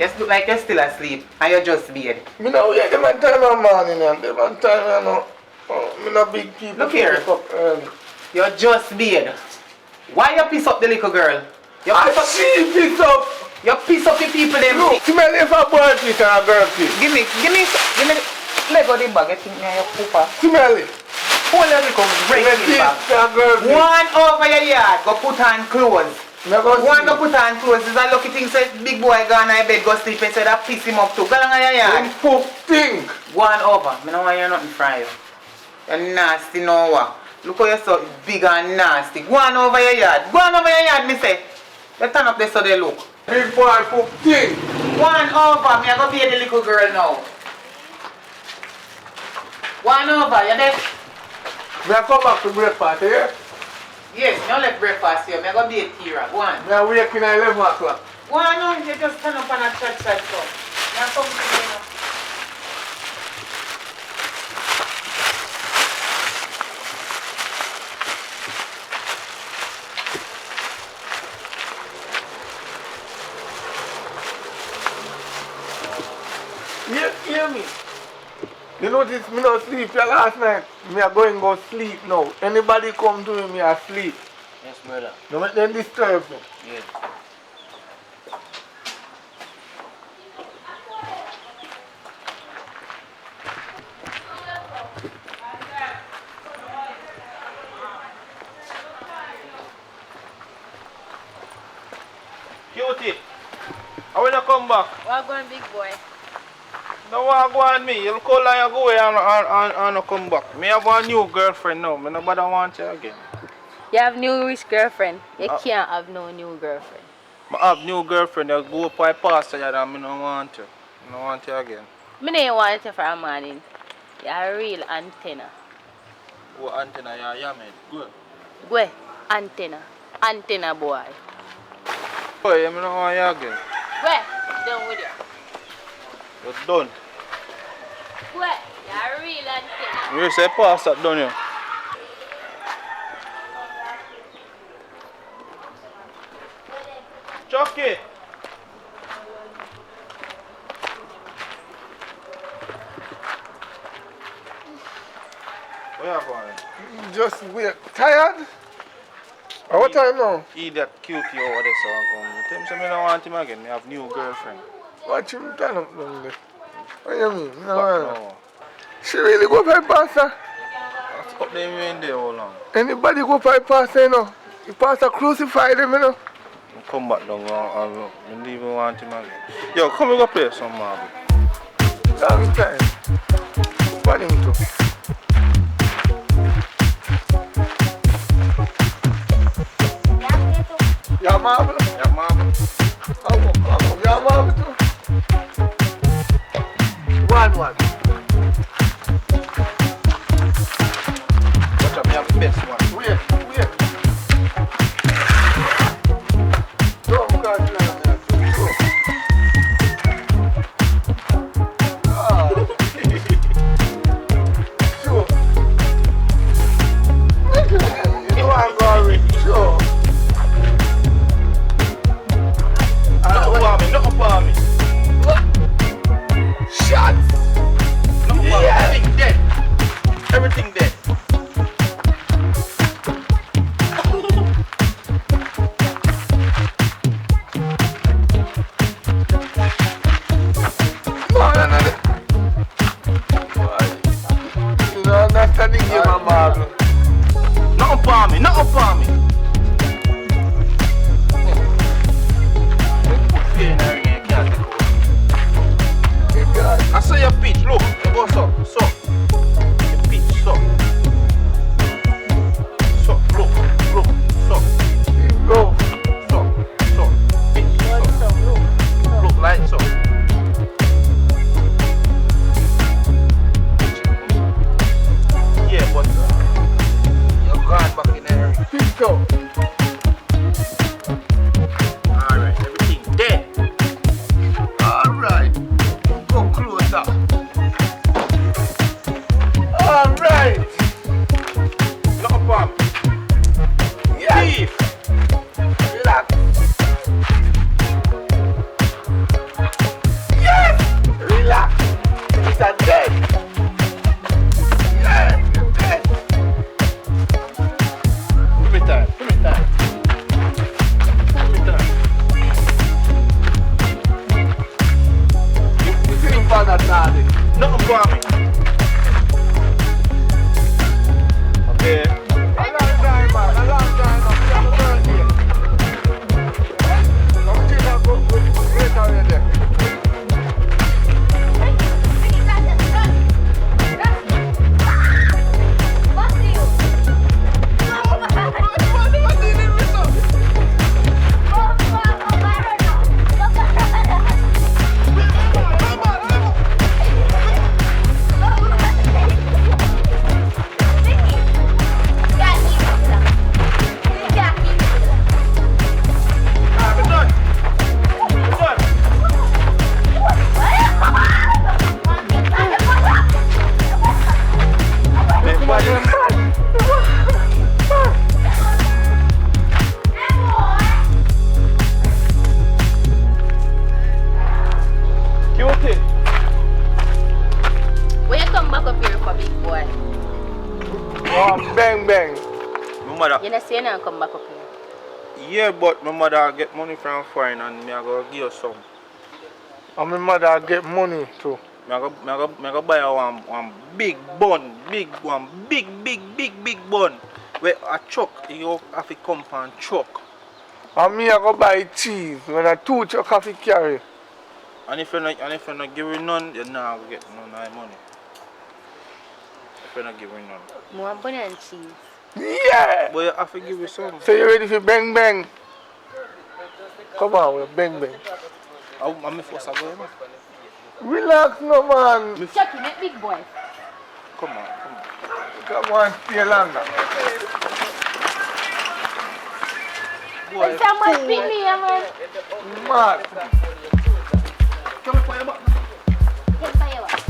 You look like you're still asleep and you're just bed. Me now wake them and time in the morning and them and time and me no big people. Look here. You're just bed. Why you piss up the little girl? You piss up. You piss up the people them. Look, smell if a boy piss and a girl piss. Give me. Let go the bag. You think me your pooper. Smell it. Hold your little break bag. One over your yard. Go put on clothes. One go put on clothes. Is a lucky thing say big boy gone to bed go sleep and say that piss him up too. Go along your yard. Poop thing. One over. Me no want you nothing from you. You're nasty now what? Look how you're so big and nasty. Go on over your yard. Go on over your yard, me say. You turn up there so they look. Big boy poop thing. One over. Me I go be the little girl now. One over. You there? Me I come back to breakfast here. Yes, me left breakfast here. Me I go be a Tira. Go on. Me I wake in at 11 o'clock. Go on now. You just turn up on a church side so. Me I come to you now. Hear me? You notice me not sleep here last night. Me are going to go sleep now. Anybody come to me asleep. Yes, brother. Don't make them disturb me. Yes. Cutie, I will not come back. Well, going big boy. No one go on me. You'll call and you go away and come back. Me have a new girlfriend now. Me nobody want you again. You have new rich girlfriend. You can't have no new girlfriend. I have new girlfriend. You go up by pastor and I don't want you. I don't want you again. Me don't want you for a morning. You're a real antenna. What antenna you are, man? Good. Go, antenna. Antenna boy. Boy, I don't want you again. Go, done with you. You're done. Go, you're a real antenna. You say pastor done you. Chucky! Where are you going? Just wait. Tired? Or what time now? He that cutie over there so I'm going. Tell me say I don't want him again. I have new girlfriend. What you turn up down there? What do you mean? No. She really go by pastor? What's up there in there all long? Anybody go by pastor, you know? The pastor crucified him, you know? Come back down I don't even want him again. Yo, come we go play some marble. Long time. What him to? Ya marble? Ya marble. Come, ya marble too. 1-1. Watch out, me have the best one. Wait. Don't go down there. Sure. You want to go already? Sure. Not for me. Shots! Not for me. Everything dead. Everything dead. No. You don't understand the game, man. Not for me. I saw your pitch, look, it goes up, so. The pitch, so. So, look, so. Go. So. Pitch, so. Look, like so. Yeah, but you're gone back in there. Pitch, so. Alright, everything dead. Alright. Go closer. Alright. Look up. Yes. Relax. My mother. You know, say you not come back up here. Yeah, but my mother get money from foreign and me I go give her some. And my mother get money too. Me I go buy her one big bun, big bun. Where a truck, you have to come from truck. And me I go buy cheese when I 2 truck have to carry. And if you not give her none, you not go get none of that money. If you not give her none. More bun and cheese. Yeah! But you have to give her some. So you ready for bang bang? Come on, we're bang bang. I'm first of all. Relax no man. Chucky, make big boy. Come on. Come on, stay longer. Boy, Someone pin me, man. Mad. come for your back. Get by your back.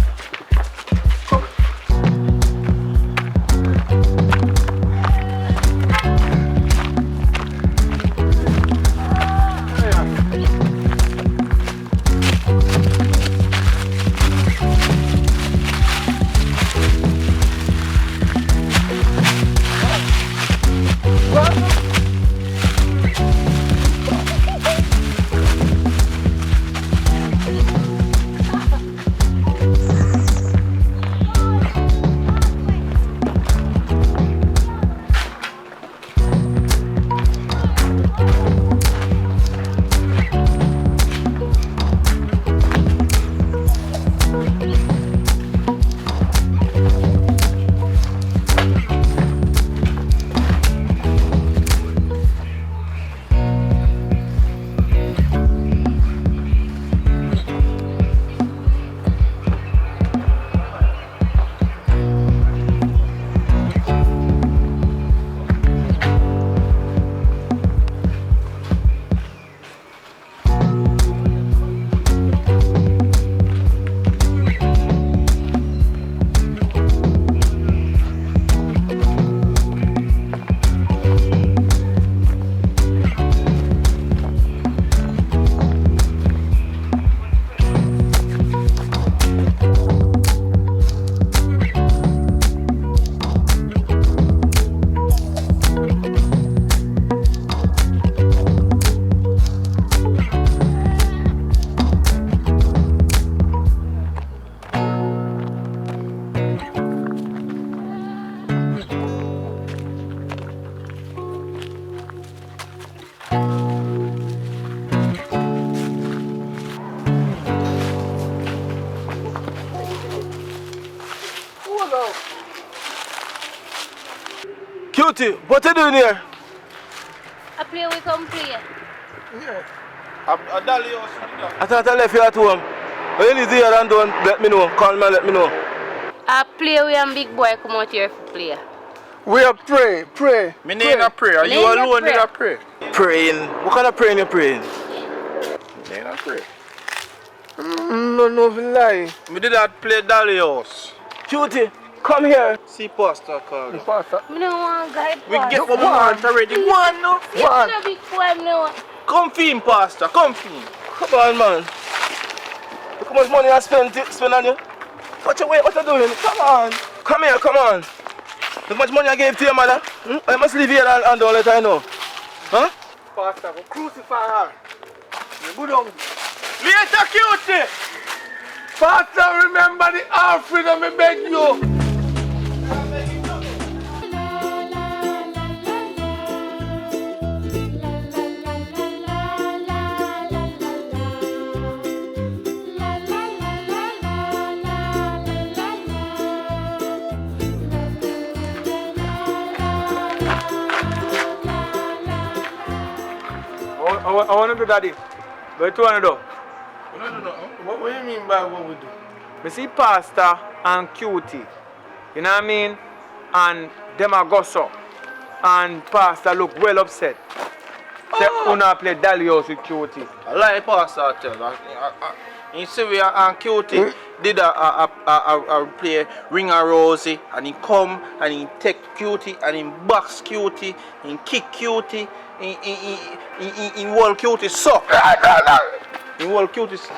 Cutie, what you doing here? I play, we come play. Yeah. I thought I left you at home. When you here and don't let me know, call me and let me know. I play, we and big boy come out here for play. We are pray. Me need a prayer. Are Me you need a alone prayer. need a prayer? Praying? What kind of praying you praying? Me need a prayer. No lie. Me did that play Dolly House. Cutie, come here. See Pastor call you. Pastor. I don't want to guide We boy. get what we want already. Go on now. You One. know big boy, no. Come film, Pastor. Come film. Come on, man. Look how much money I spend on you. What you doing? Come on. Come here, come on. Look how much money I gave to your mother. I must leave here and don't let her know. Huh? Pastor, go crucify her. Go down. Later, Cutie. Pastor, remember the offering that me beg you. I want to do daddy. But you want to do? What do you mean by what we do? We see Pastor and Cutie. You know what I mean? And them a go so. And Pastor look well upset. Say, una play Dolly House with Cutie. I like Pastor tell. You see we and Cutie did a play Ring a Rosie and he come and he take Cutie and he box Cutie, he kick Cutie, he wall Cutie so. He wall Cutie so.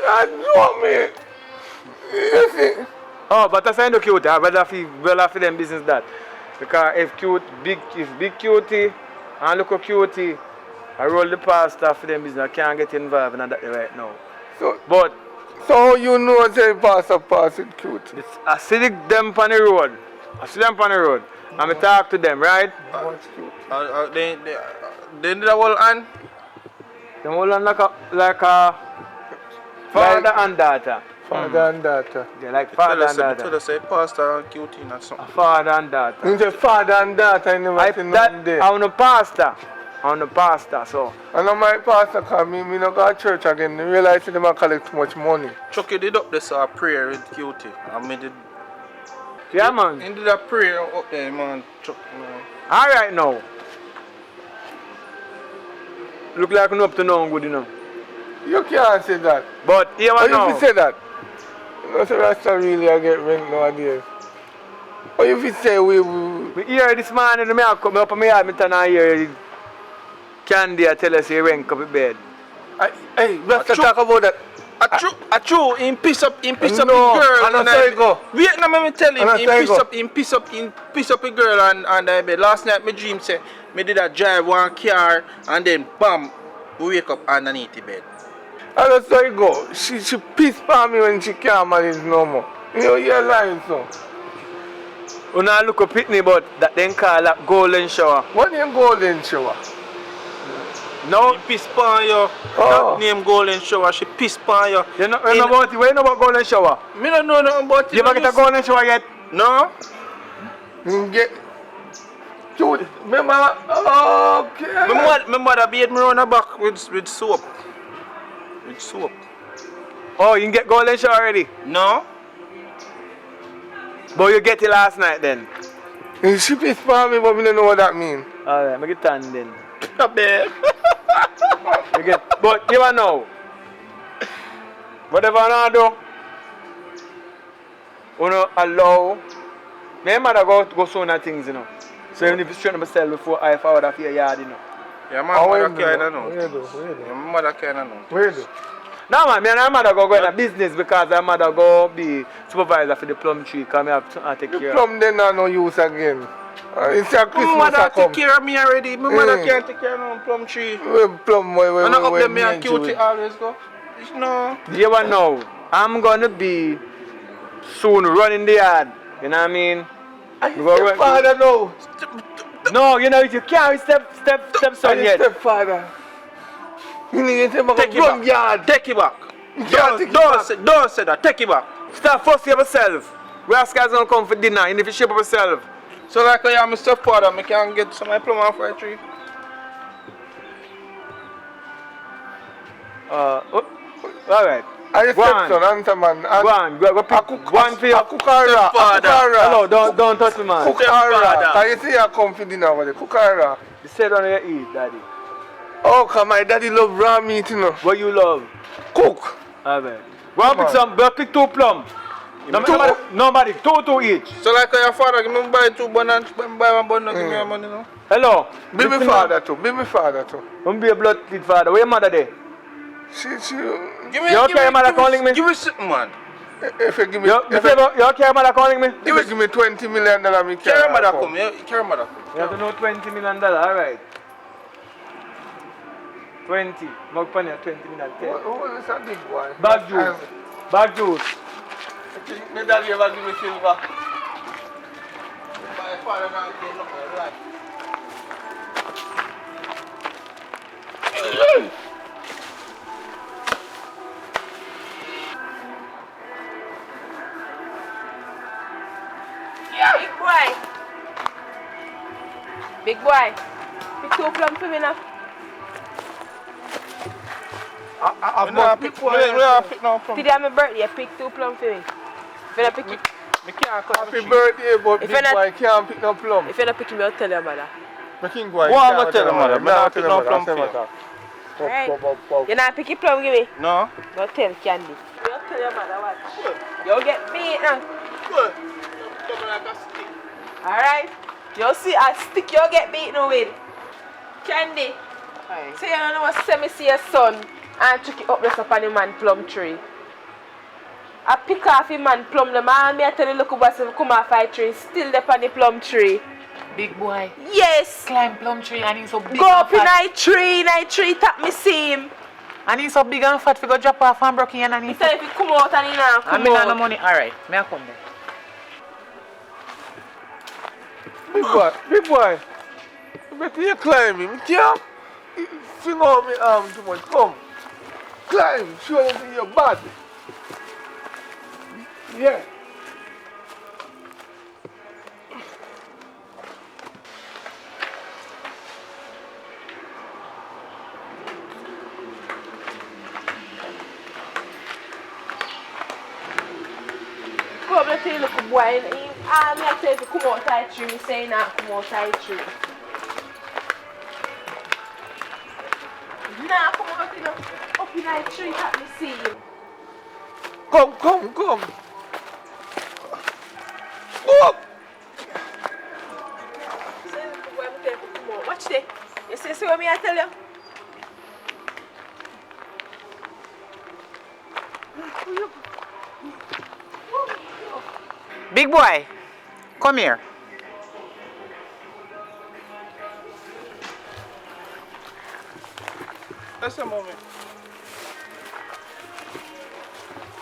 I know me. You see? Oh, but I find the Cutie. I better feel well after them business that. Because if big cutie and little cutie, I roll the pastor for them business. I can't get involved in that right now. So how you know say pastor pass with cutie? I see them on the road. And I talk to them, right? They did a whole hand? Them hold on like a father and daughter. Father and daughter. They like father and daughter. Tell us say pastor and cutie and something. A father and daughter. You say father and daughter, I never seen nothing there. I'm the pastor. So. I know my pastor come, me no go to church again. I realize them collect too much money. Chucky did up this prayer with cutie. I made it. Yeah, man. He did a prayer up there, man. Chucky, man. Alright now. Look like I'm up to no good enough. You can't say that. But here How I know. you say that? You know, so that's really I get rent nowadays. Or if you say we hear this man in the mirror come up on my yard, I turn and hear Candy tell us he rent up the bed. Hey, let's talk about that. A true, he piss up the girl. I know how it go. Wait, no, let me tell him. He piss up the girl and the bed. Last night, my dream said, me did a drive one car and then bam, we wake up underneath the bed. I know how it go. She pissed on me when she can't manage no more. You know, you're lying so. You know, look up Pitney, but that then call a golden shower. What name golden shower? No. She pissed on you. That name golden shower, she pissed on you. You know about it? What you know about golden shower? Me don't know nothing about it. You ever get a golden shower yet? No. You get... Dude, remember... Okay. My mother bathed me on the back with soap. With soap. Oh, you can get golden shower already? No. But you get it last night then? She pissed on me, but we don't know what that means. Alright, make it tan then. Babe. But you know, whatever I do, you know, allow. My mother go so many things, you know. So even if you straighten myself before I forward off your yard, you know. Yeah, my mother kind of know. Yeah, my mother kind of know. Where do? No man, me and my mother go in a business because my mother go be supervisor for the plum tree because I have to take care of. The plum then are no use again. It's a Christmas My mother come. take care of me already. My mother can't take care of no plum tree. Plum where And up there me and cutie always go. No. You ever know, I'm gonna be soon running the yard. You know what I mean? Your father no. No, you know you can't stepson yet. Stepfather. You need to Take it back. yard. Take it back. Don't say that. Take it back. Start first yourself. Rascals gonna come for dinner, and if you shape up yourself. So like I am a stepfather, I can get some plum off for a tree. Alright. I stepson, answer man. Go pick one for your Kukara. Hello, don't touch me, man. Kukara. Can you see you come for dinner over there? Kukara. You said on your eat, daddy. Oh, come my daddy love raw meat, you know. What you love? Cook. Alright. Go pick two plum. Nobody, two each. So like your father, give me buy two bananas, buy one banana, give me your money, no? Hello. Be my father too. Be my father too. Don't be a blood kid father. Where your mother there? She. Give me, You okay, your mother calling me? Give me something, man. If you give me, You okay, your mother calling me? if you give me $20 million, me Carry your mother come. Carry your mother. You have to know $20 million. Alright. 20. Mug penny at $20 million. Oh, it's a big boy. Bag juice. Bag juice. My daddy ever give me silver. My father can't get nothing like. Big boy. Pick two plum for me now. I pick no from. Today my birthday, pick two plum for me. If you don't pick it, Me can't come. Happy birthday, but If big you're not- boy can't pick no plum. if you don't pick him, I'll tell your mother. My king boy What I'm can't gonna tell him, mother? Me not pick no plum tell for him. Right. You not pick your plum, give me. No. Go tell Candy. You tell your mother what? You'll get beat now. Good. Come like a stick. Alright? You'll see a stick you'll get beaten with. Candy. So you don't know what say me see your son and Chucky up this up on the man plum tree. I pick off the man plum the man me I tell you look what's come off my tree still there on the plum tree. Big boy. Yes. Climb plum tree and he's so big. Go up in a tree, tap me see him. And he's so big and fat, we go drop off and broke in and He said if he come out and he not come I mean, out. no money. Alright, me I come there. Big boy. You better you climb him. Can't finger on my arm too much. Come. Climb. Show them your body. Yeah. Go up there, look boy. I tell you to come out that tree. Me say not come out that tree. Nah, come out in up in that tree. Let me see you. Come. Go up. Say look boy. Me tell you to come out. Watch this. You see what me I tell you? Big boy, come here. Just a moment.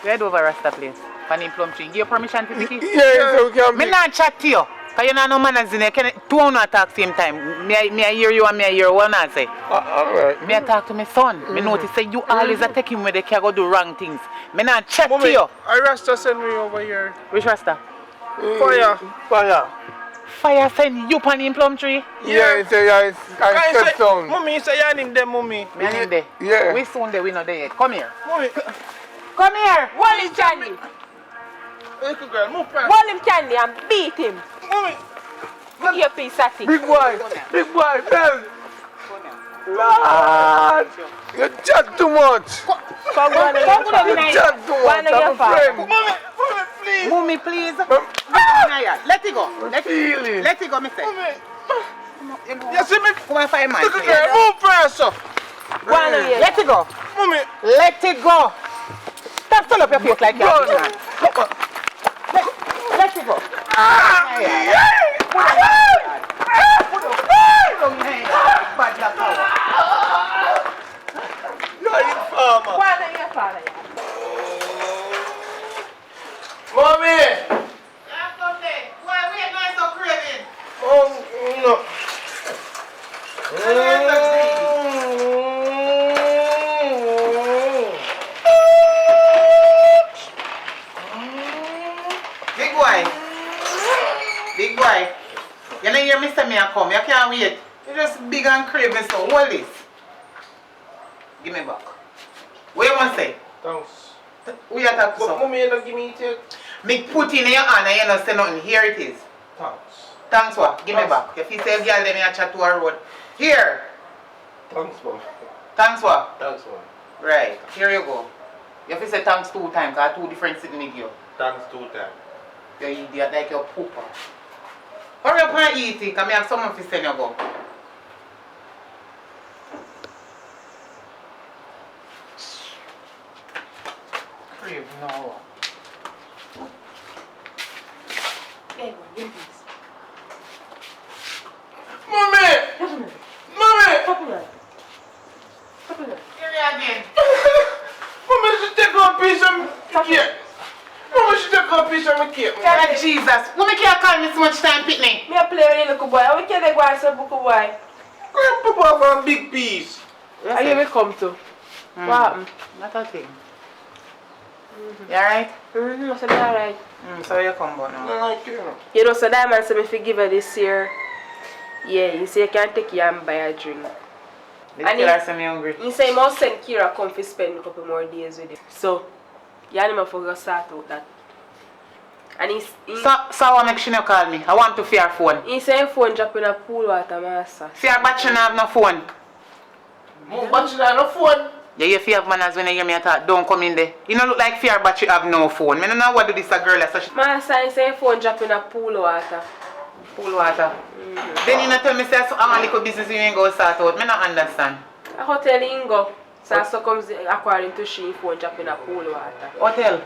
Head over Rasta place. Fanny plum tree. Give you permission to pick it? Yeah, so we can Me not chat to you. Cause you know no manners in there. Can two on talk same time. Me I hear you and me I hear what I say. alright. Me I talk to my son. Me notice say you always a take him where they can go do wrong things. Me not chat to you. I Rasta send me over here. Which Rasta? Fire. Fire send you pan in plum tree. Yeah, it's I step down. Mommy, say your name there, mommy. Me and him there. Yeah. We soon there, we not there yet. Come here. Mommy. Come here. Wall him candy. Little girl, move fast. Wall him candy and beat him. Mommy. Give you a piece of it. Big boy, tell. Lord, you chat too much. Come on, You chat too much. I'm a friend. Mommy, please. Mommy, please. Let it go. Let it go, me say. Mommy. You see me? Come and find my Little girl, move fast. Go on here. Let it go. Mommy. Let it go. Stop fill up your face like that. Let it go. Bad luck power. You're in farmer. Go on here, father. Mommy. That's okay. Why we ain't nice so craving? Oh, no. Big boy, you know hear me say me a come, you can't wait. You just big and craving, so hold this. Give me back. What you want to say? Thanks. Who you talk to? But mommy, you don't give me it. Me put in your hand and you don't say nothing. Here it is. Thanks. Thanks what? Give me back. If you say girl, then you chat to her road. Here. Thanks, mom. Thanks what? Thanks, mom. Right. Here you go. You have to say thanks 2 times because 2 different sitting with you. Thanks 2 times. You idiot like your pooper. Hurry up and eat it, because I have someone to send you go. Crave now. Hey, give this. Mommy! Mommy! Here you again. Mommy, she take a piece of cake. Mommy, she take a piece of my cake. God Jesus. Woman can't call me so much time, Pitney. Me a play with the little boy. How can they go and say book boy? Grab Papa for a big piece. Are you will come to? What happened? Not a thing. You alright? I said alright. So you come back now. You know, so that man said me if you give her this year. Yeah, he say you can take you and buy a drink. The killer say me hungry. He say he must send Kira come to spend a couple more days with him. So, you and him for go start out that. And So what make she not call me? I want to fear phone. he say phone drop in a pool water, master. Fear battery not have no phone. More battery than a phone. Yeah, you fear manners when you hear me talk. Don't come in there. You don't look like fear battery have no phone. I don't know what do this a girl as such. Master, he say phone drop in a pool water. Pool water. Then you not tell me say so I'm a little business you ain't go start out. I don't understand. A hotel in go. So comes according to she phone drop in a pool water. Hotel?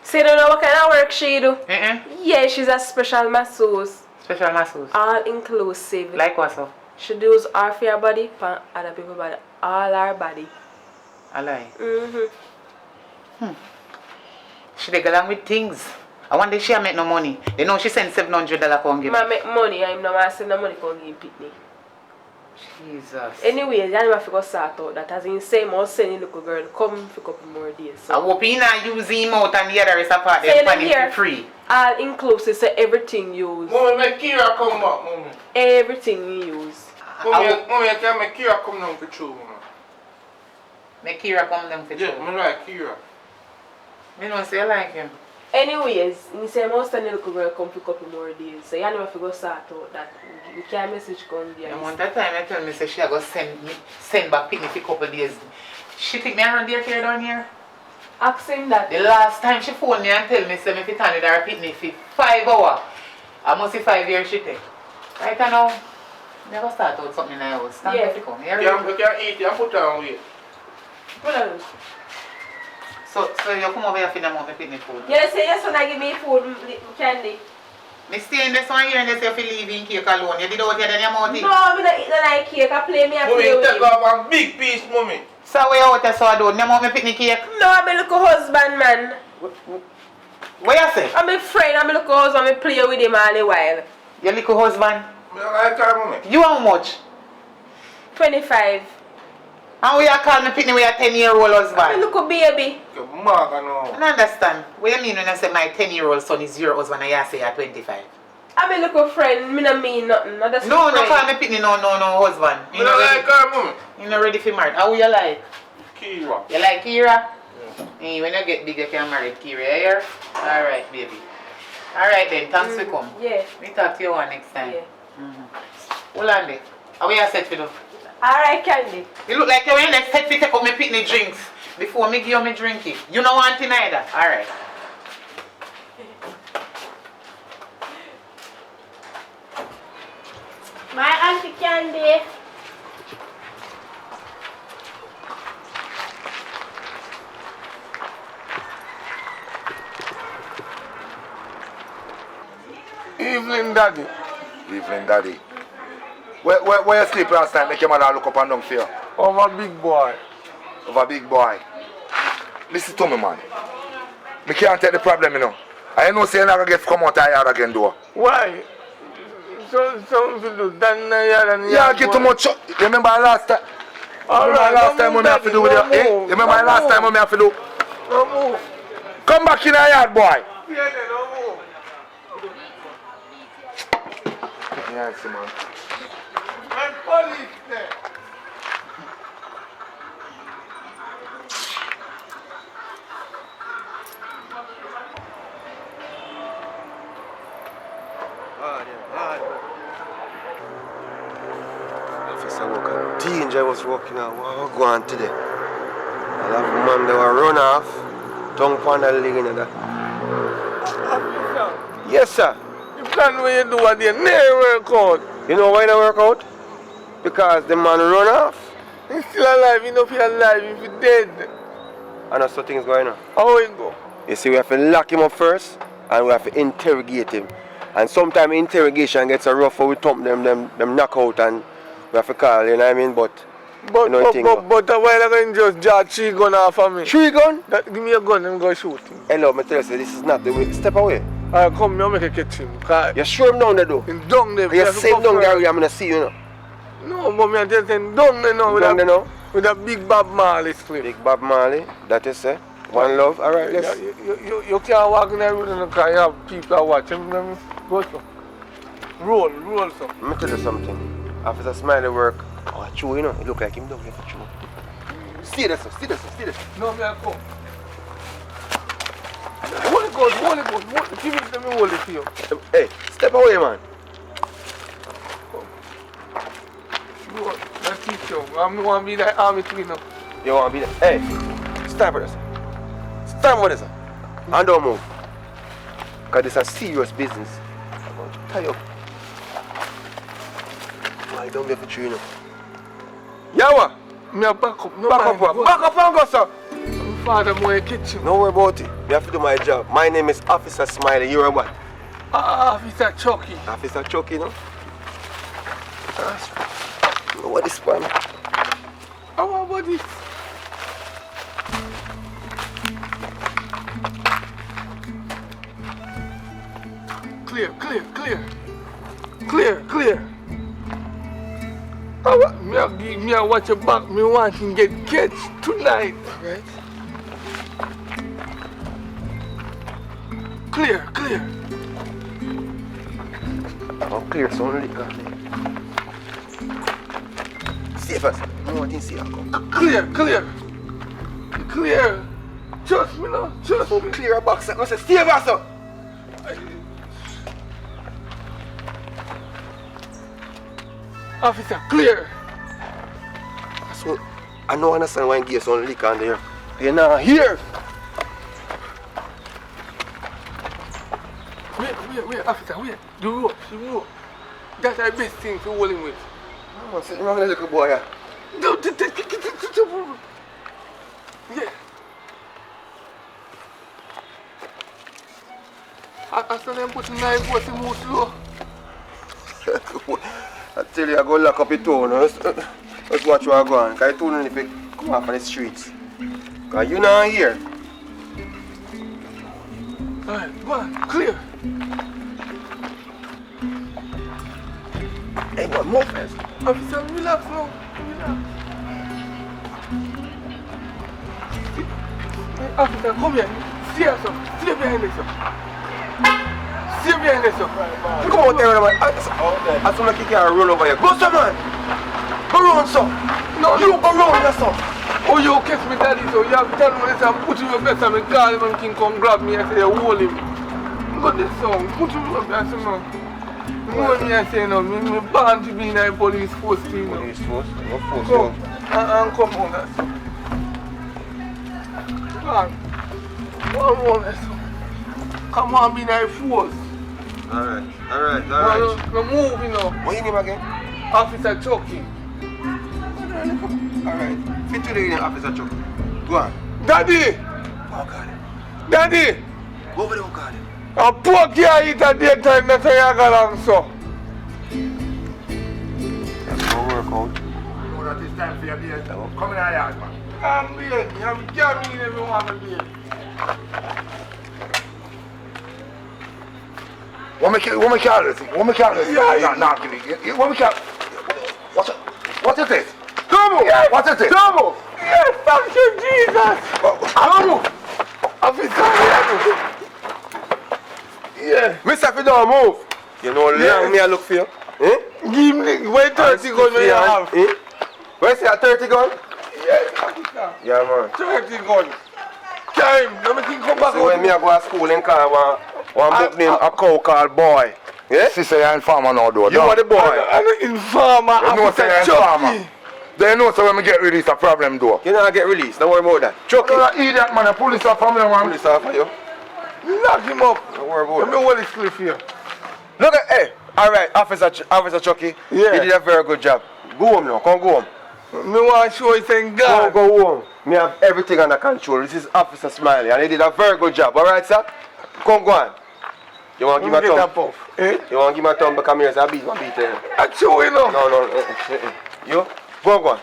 So you don't know what kind of work she do? Uh-uh. Yeah, she's a special masseuse. Special masseuse. All inclusive. Like what so? She does our for your body, for other people body. All our body. I like. Mm-hmm. She dey go along with things. I wonder if she make no money. You know she send $700 come give me. I make money, I'm not send no money come give picnic. Jesus. Anyway, you have to go sort out that as in same or send the little girl come for a couple more days. So. I hope you not use him out and the other rest apart them for him free. All inclusive, so everything you use. Mommy, make Kira come back, mommy. Everything you use. Mommy, I can make Kira come down for true, mama. Make Kira come down for true? Yeah, I like Kira. Me know say you like him. Anyways, you say most of the little girl come for a couple more days. So you never have to go sort out that. You can't message come there. And one time I tell me say she go send back picnic for a couple days. She think me around there care down here? Ask him that. The last time she phoned me and tell me say me fit on with her picnic for 5 hours. I must see 5 years she take. Right now, never start out something in the house. Stand up to come. You can eat and put on weight. Put on. So you come over here for them my picnic food? Yes, yes, when I give me food, candy. Me stay in this one here and they say if you leave in cake alone. You did out here then you mouth it? No, I don't eat the like cake. I play me and play with take him. off one big piece, mommy. So where you out there so I don't? You want me picnic cake? No, I'm a little husband, man. What you say? I'm a friend, I'm a little husband. I play with him all the while. Your little husband? I like her, mommy. You how much? 25. And we are calling me picnic with a 10-year-old I'm a husband? little baby. Your mother, no. I don't understand. What you mean when I say my 10-year-old son is your husband and you say you're 25? I'm a little friend. Me not mean nothing. I just No, friend. no call me picnic, no husband. You don't like her, mommy. You not ready for marriage. How you like? Kira. You like Kira? Yeah. Hey, when you get big, you can marry Kira, you hear? Alright, baby. Alright then, thanks for coming. Yeah. We talk to you one next time. Yeah. Hold on there. How are you set for you? Alright, Candy. You look like you're in next set to take up my picnic drinks before me give you me drink it. You don't want it either. Alright. My auntie Candy. Evening, daddy. Evening, daddy. Where you sleep last night? Make your mother look up and down for you. Over big boy. Over big boy. Listen to me, man. Me can't take the problem, you know. I know say you're not going to get come out of yard again, though. Why? Something to do. Yeah, get too much. Remember last time? Alright, last time when I have to do with you? Eh? Remember last time when I have to do? No move. Come back in the yard, boy. Yeah, no move. Yeah, see, man. And police there. Officer Walker, danger was walking out. What go on today? I'll have a man that will run off, tongue pound and leg in that. Yes, sir. The plan where you do what they never work out. You know why they work out? Because the man run off. He's still alive, you know if he's alive, if he's dead. And that's what things going on. How it go? You see, we have to lock him up first and we have to interrogate him. And sometimes interrogation gets a rough, we thump them knock out and we have to call, you know what I mean? But But, you know but a while ago, you just draw 3 guns off of me. 3 gun? Give me a gun and go shoot him. Hello, me tell you, this is not the way. Step away. Alright, come, me make a catch him. You show him down there though. He's down there. You say him down there, I'm going to see you now. No, but me I just saying down there now. Down there now? With a big Bob Marley clip. Big Bob Marley, that is it. One love, alright, let's. You can't walk in the road in the car, you have people are watching. Go so. Roll so. Let me tell you something. Officer Smiley work. Oh, true, you know, it look like him down here for true. See this, see this, see this. No, me I come. Hold it. Give it to me, hold it to you. Hey, step away, man. Go, let's teach you. I'm the one be like army cleaner. You want to be there? Hey, stand for this. Stand for this. And don't move. Because this is a serious business. I'm going to tie you up. Lie down there for true, you know. Yawa! Me a back up. No Back up, back up and go, sir. My father more kitchen. Don't worry about it. You have to do my job. My name is Officer Smiley. You're a what? Officer Chucky. Officer Chucky, no? What is one? How about this? Clear. Me I watch your back. Me want to get catch tonight. Right? Clear. Oh, clear, so only liquor. Safe us. No one can see her come. Clear. Trust me now. So clear a box. I say, save us up. Officer, clear. So, I don't understand why you give some liquor on there. You're not here. Wait, officer, wait. The rope. That's the best thing to hold him with. Oh, sit down, little boy. Yeah. I saw them put knife was to move slow. I tell you, I go lock up your toe now. Let's watch where I go on. Because you don't if you come off on the streets. Because you're not here. Alright, go on, clear. Hey, what more first? Officer, relax now. Hey, officer, come here. Stay here, sir. Stay behind us, sir. Stay behind us, sir. Come out there, man. I saw like you can roll over here. Go, sir, man. Go round, sir. No, You go round, yes, sir. Oh, you catch me, daddy, so you have to tell me this and put him up there and call him and king come grab me and say, hold him. Got this song, put him up there and say, no. You know what I say now, me born to be in a police force team. Police force? What force? Come, and come on, that's all. Come on, that's all. Come on, be in a force. Alright. No move, you know. What's your name again? Officer Chucky. Alright. Fit to the name, Officer Chucky. Go on. Daddy! Oh, God. Daddy! Go over there, oh, God. A poor girl eat at daytime, that's why you got on so. That's no work out. You know that it's time for your beer. Come in our yard, man. I'm being, I'm jamming everyone to be. What me call this? Yeah. Nah, give me. What me call? What is this? Come on! Yes. What is this? Come on! Yes, thank you, Jesus! Come on! Officer, yeah. Mister, if you don't move, you know, long me I look for you. Eh? Give me, wait 30 gun when you have. Eh? Where's that 30 gun? Yes, officer. Yeah, man. 30 gun. Time, let me think come back. So when me I go to school and call one book name a cow called Boy. Yeah? Sister, you're informer now, though. You are the boy. I'm an informer, You know Officer you're Chucky. informer. They know so when we get released, a problem, though. You know I get released, don't worry about that. Chucky. You know that idiot, man. The police are coming, man. Police officer you. Lock him up. Don't worry about Let me that. hold his cliff here. Look at, hey. Alright, Officer Chucky. Yeah. You did a very good job. Go home now, come go home. Me want to show you saying God. Go home. Me have everything under control. This is Officer Smiley and he did a very good job. Alright, sir? Come go on. You want to give me a thumb? Eh? You want to give me a thumb because here, so I beat you. I show you now. No. You? Go on.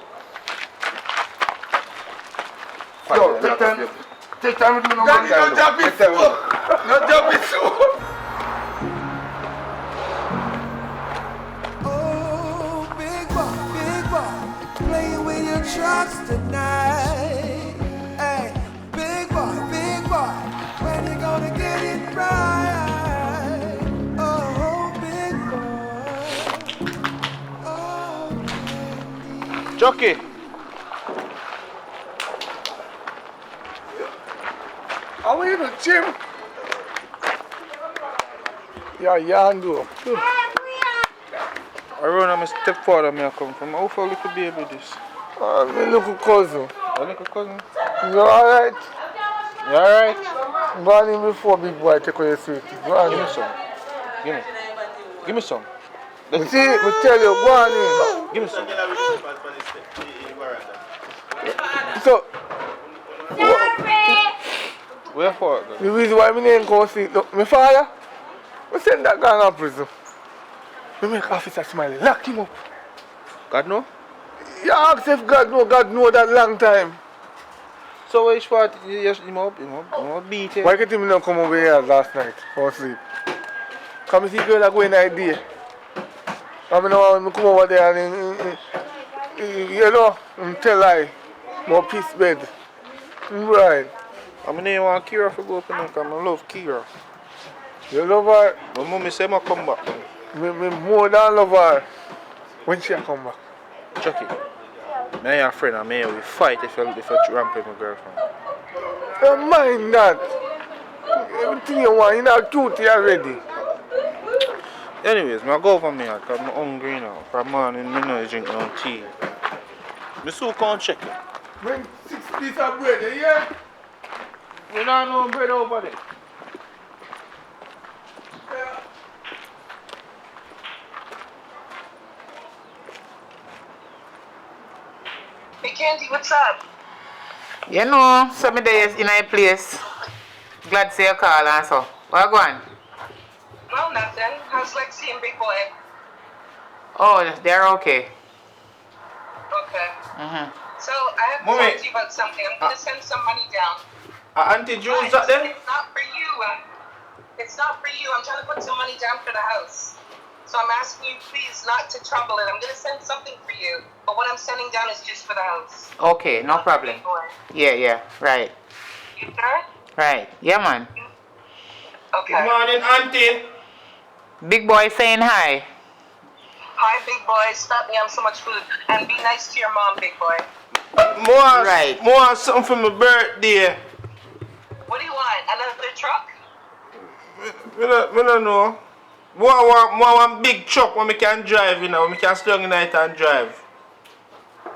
Yo, take time to do no Daddy, man. don't drop it so. Don't drop it so. Oh, big boy, playing with your trucks tonight. Hey, big boy, when you gonna get it right? Oh, big boy. Oh, Chucky. How are you doing, Jim? Yeah, do. I run on my stepfather me I come from. How far little baby this? My little cousin. A little cousin? You alright? You alright? Go on in before big boy take away your sweet. Go on Give in. me some. Give me some. You see, we tell you, go on in. Give me some. So, Where for it? the reason why my name called see, look, my father, We send that guy to prison. We make officer Smiley. Lock him up. God no? You ask if God know that long time. So which part you just him up, beat him? Why can't him not come over here last night for sleep? Come and see girl that go in that day. I mean, I come over there and you know, tell lie. More peace bed. Right. I mean, you want Kira to go up and because I love Kira. You love her? My mommy say I come back. Me more than love her. When she come back? Chucky. Me and your friend and me we fight if you ramp with my girlfriend. Don't mind that. Everything you want, you're not cute already. Anyways, I go for me because I'm hungry now. From morning, I don't drink no tea. I still can't check it. Bring 6 pieces of bread, yeah? We don't know bread over there. Hey Candy, what's up? You know, some days in a place. Glad to see you call and so. What going? Well, nothing. How's Lexi and Big Boy? Oh, they're okay. Okay. So I have to Mommy. talk to you about something. I'm going to send some money down. Auntie Jules that there? It's not for you. It's not for you. I'm trying to put some money down for the house. So I'm asking you please not to trouble it. I'm going to send something for you. But what I'm sending down is just for the house. Okay, no problem. Big Boy. Yeah, right. You sure? Right. Yeah, man. Okay. Good morning, Auntie. Big boy saying hi. Hi, Big Boy. Stop me. I'm so much food. And be nice to your mom, Big Boy. More something for my birthday. What do you want? Another truck? I don't know. One big truck where I can drive, you know, where I can stay in the night and drive.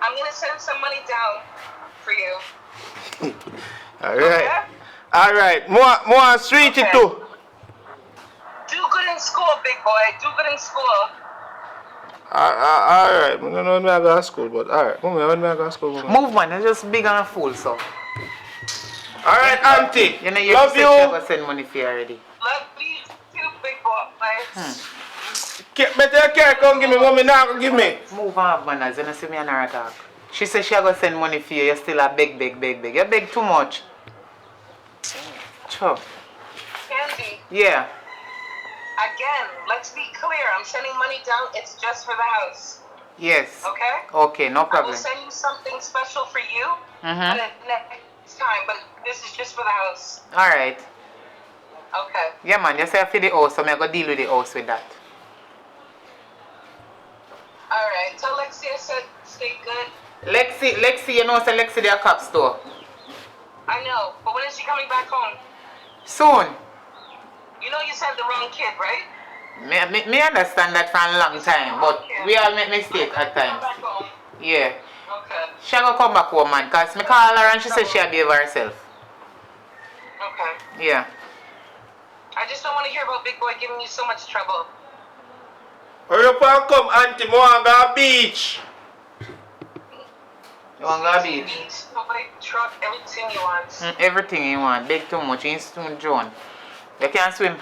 I'm going to send some money down for you. Alright. Okay? Alright. More sweetie Okay. too. Do good in school, Big Boy. Do good in school. Alright. I don't know when I go to school, but alright. When I go to school. Move, man. You're just big and a fool, so. Alright, Auntie. You know, you love said you. she ever send money for you already. Love you too, Big Boy. Better care come give me what me now give me. Move on, manners. You know, see me and her talk. She said she ever send money for you. You still a beg. You beg too much. Sure. Candy, Yeah. again, let's be clear. I'm sending money down. It's just for the house. Yes. Okay? Okay, no I will problem. send you something special for you Mm-hmm. next time, but this is just for the house. Alright. Okay. Yeah, man. You say for the house, so I'm going to deal with the house with that. Alright. Tell Lexi I said stay good. Lexi, you know, say Lexi the cop store. I know, but when is she coming back home? Soon. You know you said the wrong kid, right? Me understand that for a long time, but we all make mistakes at times. Back home. Yeah. Okay. She go come back home, man, because me call her and she said she'll behave herself. Okay. Yeah. I just don't want to hear about Big Boy giving you so much trouble. Hurry up and come, Auntie. More go beach. You want to go beach? Beach, nobody, truck, everything you want. Everything you want. Big too much. You soon John. You can't swim.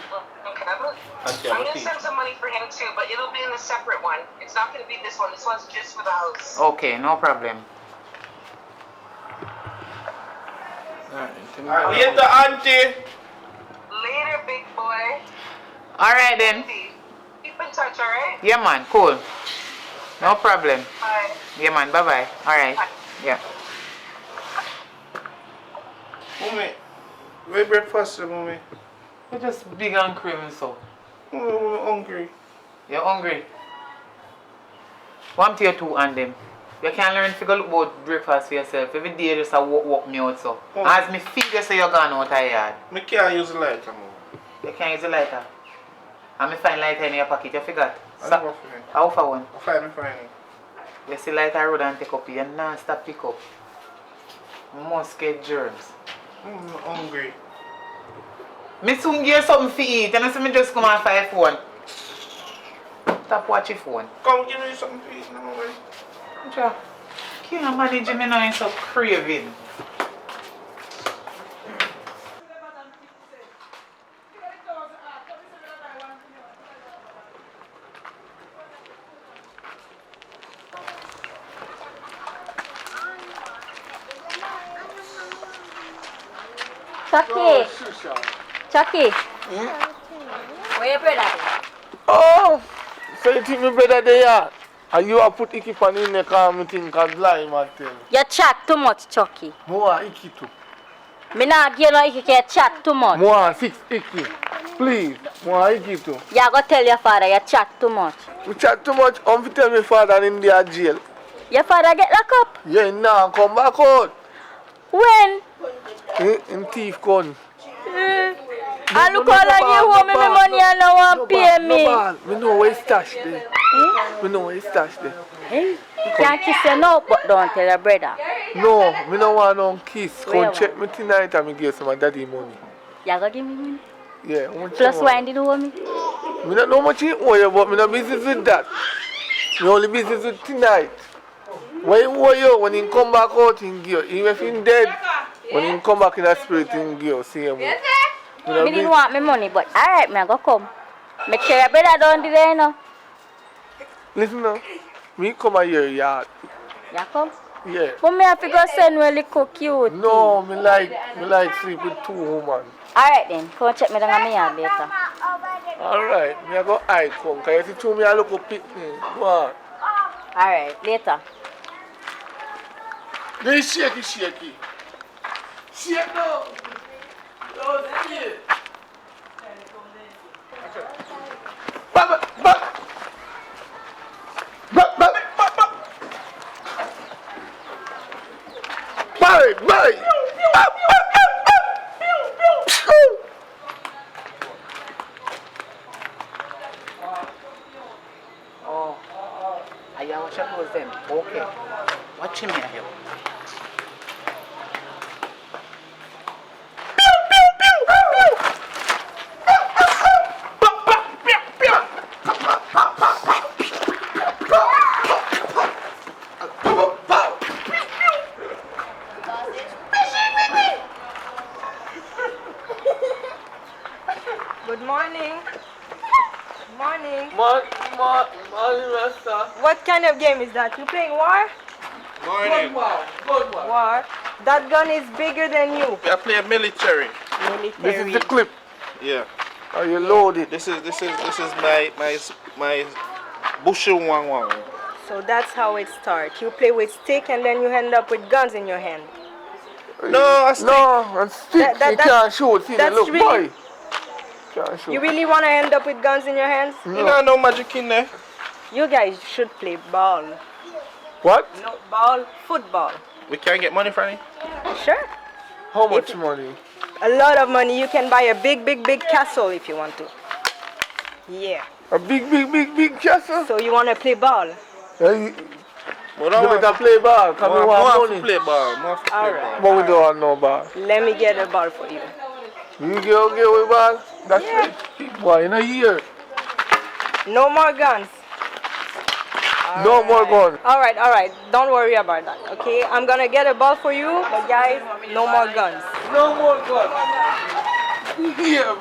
Okay, I'm gonna send some money for him too, but it'll be in a separate one. It's not gonna be this one. This one's just for the house. Okay, no problem. Later, Auntie. Later, Big Boy. Alright then. Keep in touch, alright? Yeah, man. Cool. No problem. Bye. Yeah, man. Bye-bye. Alright. Bye. Yeah. Mommy, where breakfast, mommy? You're just big and creamy, so. I'm hungry. You're hungry? One to your two and them. You can learn to go look about breakfast for yourself. Every day just a walk me out, so. Oh. As me feed you, so you're gone out of the yard. I can't use the lighter, mom. You can't use a lighter. And me find lighter in your pocket, you forgot? I never find. How for one? I find it. You see lighter road and take up, you non-stop pick up. You must get germs. I'm hungry. Me soon give you something to eat, and I see me just come and find phone. Stop watching phone. Come give me something to eat now, mommy. Ja, can't manage me now, I'm so craving. Chucky. Chucky. Where your brother? Oh, so you think my brother there? And you have put Icky pan in the car, me think I blind man tell. You chat too much, Chucky. More Icky too. Me not give no Icky, you chat too much. More 6 Icky. Please, more Icky too. You go tell your father you chat too much. You chat too much, I'm tell my father in the jail. Your father get locked up? Yeah, now come back out. When? In thief gun. I look all like you owe me my money and no one pay me. Me know where it's stashed there. Me know where it's stashed there. You can't kiss you now, but don't tell your brother. No, me no want no kiss. Where Come check me tonight and me give some of daddy money. You gonna give me money? Yeah, how much Plus you wine want? did you owe me? Me don't know how much you owe you, but me no business with that. Me only business with tonight. When he owe you, when he come back out, he give you. Even if he's dead, when he come back in the spirit, he give you. See him. Me didn't want my money, but alright, me go come. Make sure your brother don't do that, you know. Listen now, me come out your yard. You come? Yeah. But me have to go send really cook cute. No, me like sleep with 2 women. Alright then, come check me down at my yard later. Alright, me I go hide come, because you see to me I look up picnic. Go on. Alright, later. Then shaky. Shake now. Don't shake. Back. Barry. Oh, I watch your clothes them. Okay. Watch him here. Good morning. Morning. Morning, Rasta. What kind of game is that? You playing war? Morning. Good one. War. That gun is bigger than you. I play military. This is the clip. Yeah. Are you loaded? This is my bushel one. So that's how it starts. You play with stick and then you end up with guns in your hand. No, a stick. No, and stick. You can't shoot. See, that's look, really- boy. Can't shoot. You really want to end up with guns in your hands? You know no magic in there. You guys should play ball. What? No, ball, football. We can't get money from it. Sure. How much money? A lot of money. You can buy a big castle if you want to. Yeah. A big castle? So you want to play ball? You better play ball, because we want money. Play ball. Alright. But we don't want no ball. Let me get a ball for you. You get with ball? That's it. Boy, in a year. No more guns. No more gun. Alright. Don't worry about that, okay? I'm gonna get a ball for you, but guys, no more guns. No more gun. Yeah.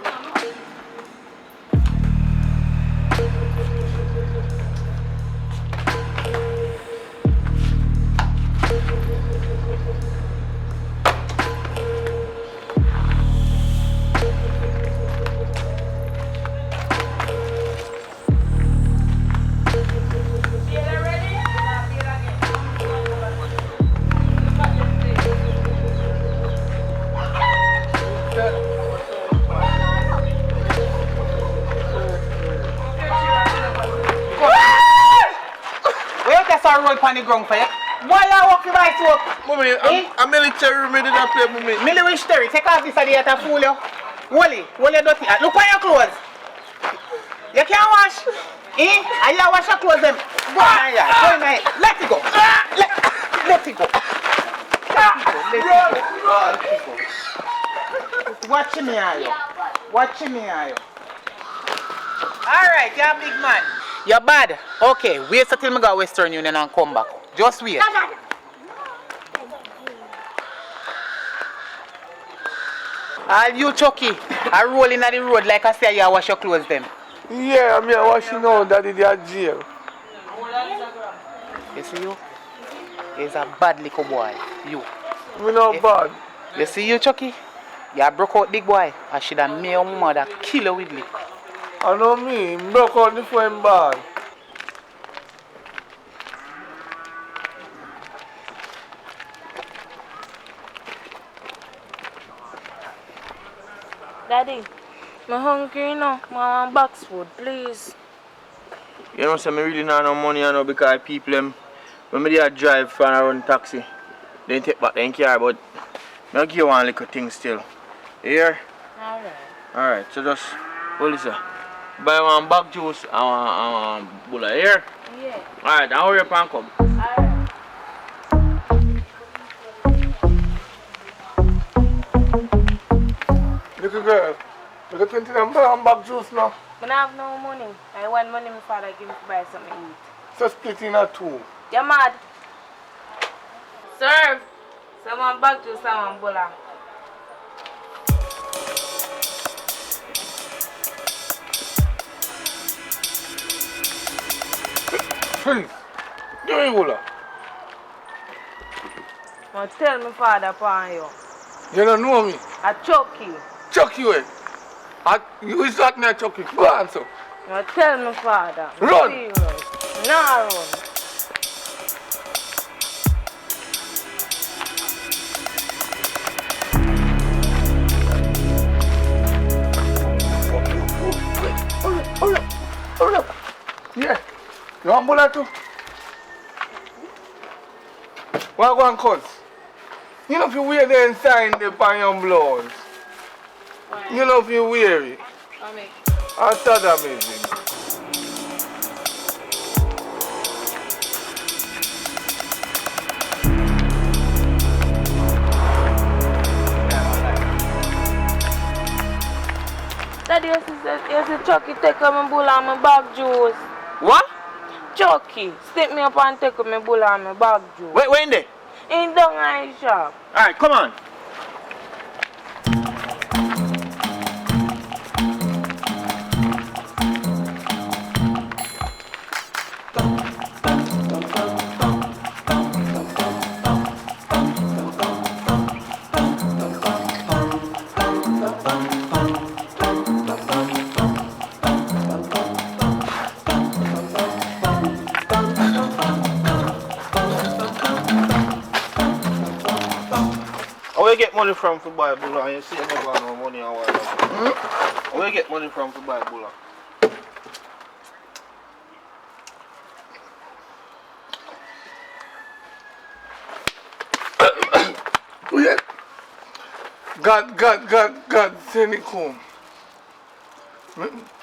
Roll upon the ground for you. Why you walking by soap? Mommy, I'm military. Me did not play, mommy. Military. Take off this idea to fool you. Wally dirty. Look at your clothes. You can't wash. And you wash your clothes them. Go on here. Go in here. Let it go. Let it go. Watch me, Ayo. Watch me, Ayo. Alright, you're a big man. You're bad. Okay, wait till me go Western Union and come back. Just wait. All you Chucky are rolling on the road like I say you wash your clothes them. Yeah, I'm here washing now, daddy, they are jail. You see you? He's a bad little boy. You. Me not bad. You see you, Chucky? You broke out big boy. I should have made your mother kill you with lick. I know me, he broke out the phone ball. Daddy, I'm hungry now. I want box food, please. You know, so I really not no money you know, because people them when they drive for around taxi, they take back their car, but I'll give you one little thing still. You hear? Alright. Alright, so just hold this up. Buy one bag juice and one bulla here. Yeah. Alright, now hurry up and come. Alright. Little girl, you got 20 and bag juice now. I don't have no money. I want money my father give me to buy something to eat. So split in a two. You mad? Serve. Someone back to someone bola. Please, give me Wula. Now tell my father upon you. You don't know me. I Chucky. Chucky way. You is not near Chucky. Go answer. Now tell my father. Run. Serious. Nah run. Hurry up. Yeah. You want bullet too? What go and cause? You know if you wear the inside the pan your blouse. You know if you wear it. I thought that amazing. Daddy, you see Chucky take up my bull and my bag juice. What? Chucky, stick me up and take up my bull and my bag juice. Wait, where in there? In down in the shop. Alright, come on. Where you get money from for buy bulla and you see you never have no money or whatever? Where you get money from for buy bulla? God, send it home.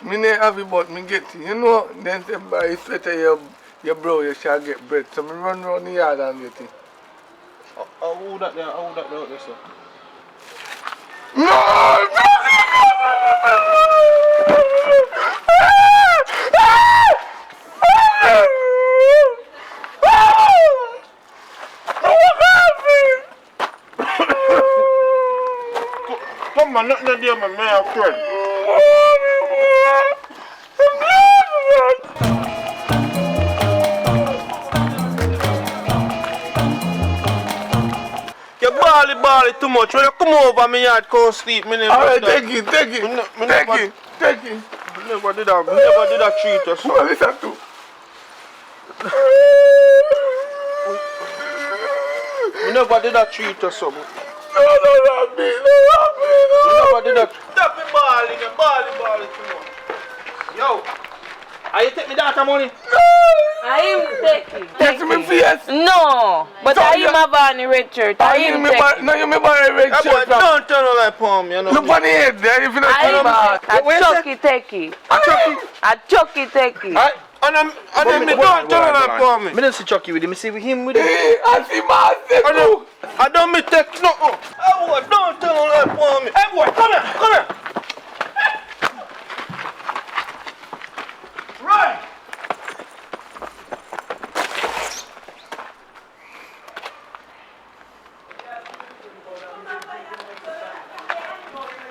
Me never have it, but me get it. You know, then say buy sweater your bro, you shall get bread. So me run around the yard and get it. How that there out there, sir? No! Come on, nothing there, my man, friend. You bally too much. When you come over me yard, come sleep. Alright, take it. Take it. I never did that treat or something. Listen to. I never did that treat or something. No, me. I never did that. Stop me balling too much. Yo, are you take me that money? I am taking. Take me face. No, but I am a van in red shirt. I am taking. No, you me buy a red shirt. Don't turn on my palm, you know. Look on the head there if you don't turn on. A Chucky take. A Chucky take. And me don't turn on my palm. Me don't see Chucky with him. Me see with him with him. I see myself. I don't me take no. Hey boy, don't turn on my palm. Hey boy, come here. Right.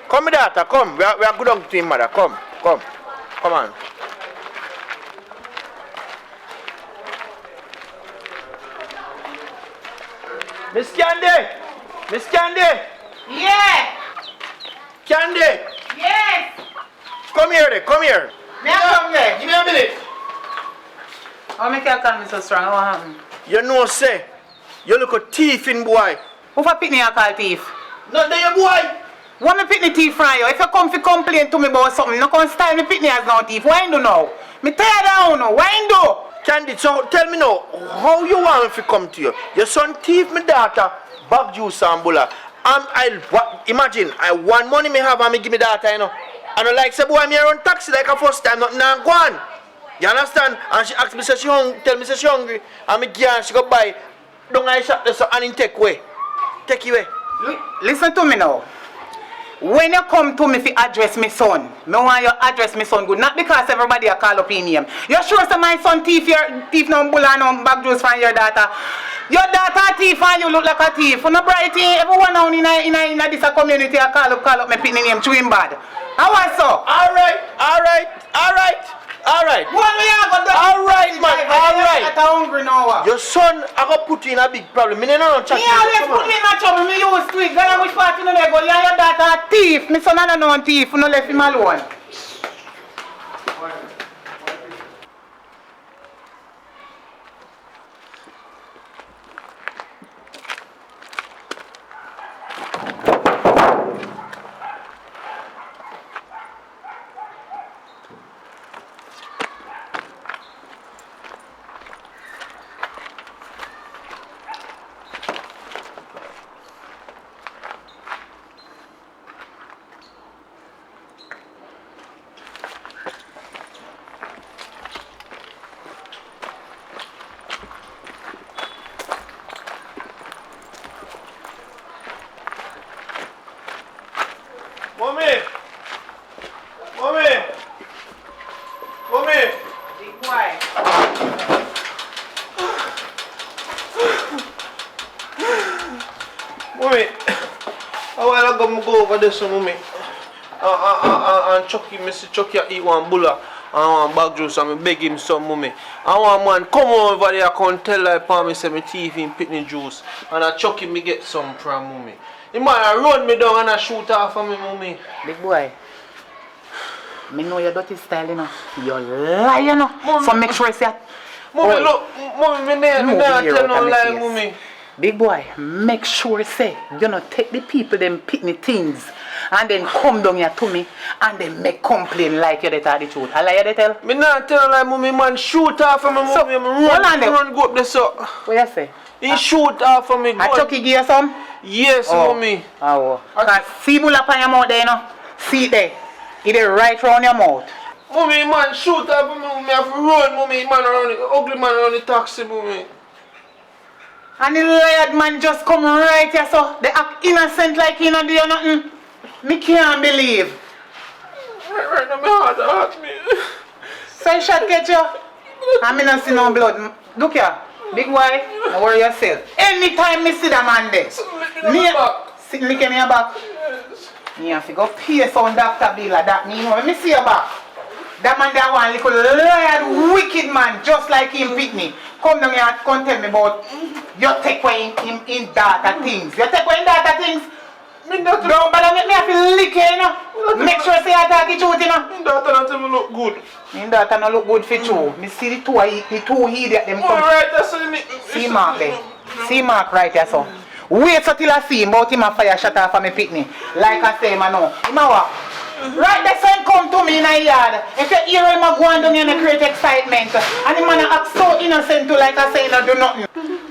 Come, daughter, come. We are good on to him, mother. Come on. Miss Candy! Yeah! Candy! Yes! Come here there, come here. Me a come there. Give me a minute. How make you call me so strong? What happened? You know, say, you look a thief in boy. Who for pick me a call thief? Not there, boy. What me pick me thief from you? If you come to complain to me about something, no come style me pick me as no thief. Why do now? Me tired down now. Why do? Candy, so tell me now, how you want me to come to you? Your son thief my daughter, bag juice and bulla. Imagine, I want money me have and me give me daughter, you know. And I like say, boy, me run taxi like a first time, nothing go on. You understand? And she asked me, say she hungry, tell me say she hungry. And me give her, she go buy, don't I shop this and in take away. Take you away. Listen to me now. When you come to me to address my son, me want you address my son good. Not because everybody a call up in name. You sure say my son thief no bulla no bag juice from your daughter? Your daughter thief and you look like a thief. You no bright everyone now in this community a call up me picking name chewing bad. How was so? Alright. One way I got Alright, man, alright. Hungry now. Your son, I got put you in a big problem. Me no Chucky. Me always put me in a trouble. Me used to it. Girl, which part you know they go? You and your daughter a thief. Me son and no thief. You no left him alone. Mommy! Big boy. Mommy, a while ago I go over there, so mommy. And Chucky, Mr. Chucky eat one bulla and one bag juice and I beg him some mommy. And one man come over there and tell like me say me thief in picnic juice. And I Chucky me get some from mommy. The man run me down and I shoot off of me mommy. Big boy. Me know your dirty style, you know. You're lying, you know. Mommy. So make sure you say Mommy, look, mommy, me never tell no lie, mommy. Big boy, make sure say you know take the people them picnic things and then come down here to me and then make complain like you tell the truth. I lie you tell? Me not tell like mommy man shoot off of me mommy. So, run go up there so. What you say? He shoot off of me. A Chucky give you some? Yes, mommy. Oh. See bull up on your mouth there, you know? See it there. It is right round your mouth. Mommy, man, shoot up me, mommy. I have to run, mommy. Man around the ugly man around the taxi, mommy. And the liar man just come right here, so they act innocent like he not do nothing. Me can't believe. Right now, my heart hurt me. So you shot get you? And me not see no blood. Look here, big boy, don't worry yourself. Anytime me see that man there, sit lick in your back. Yes. Me have to go pay some doctor bill like that. Me see your back. That man there one little liar, wicked man, just like him pick me. Come down here and come tell me about you take away in data things. You take away in data things? Don't bother me have to lick you, you know. Make sure say I talk the truth, you know. In data not even look good. In data not look good for you. Me see the two idiot them come. Right, that's what See Mark there. See Mark right there, so. Wait till I see him about him a fire shut off for me pick me. Like I say, man, no. Him a what? Right there, son come to me in a yard. If you hear him a go on down here and create excitement. And the man act so innocent to like I say, he no do nothing.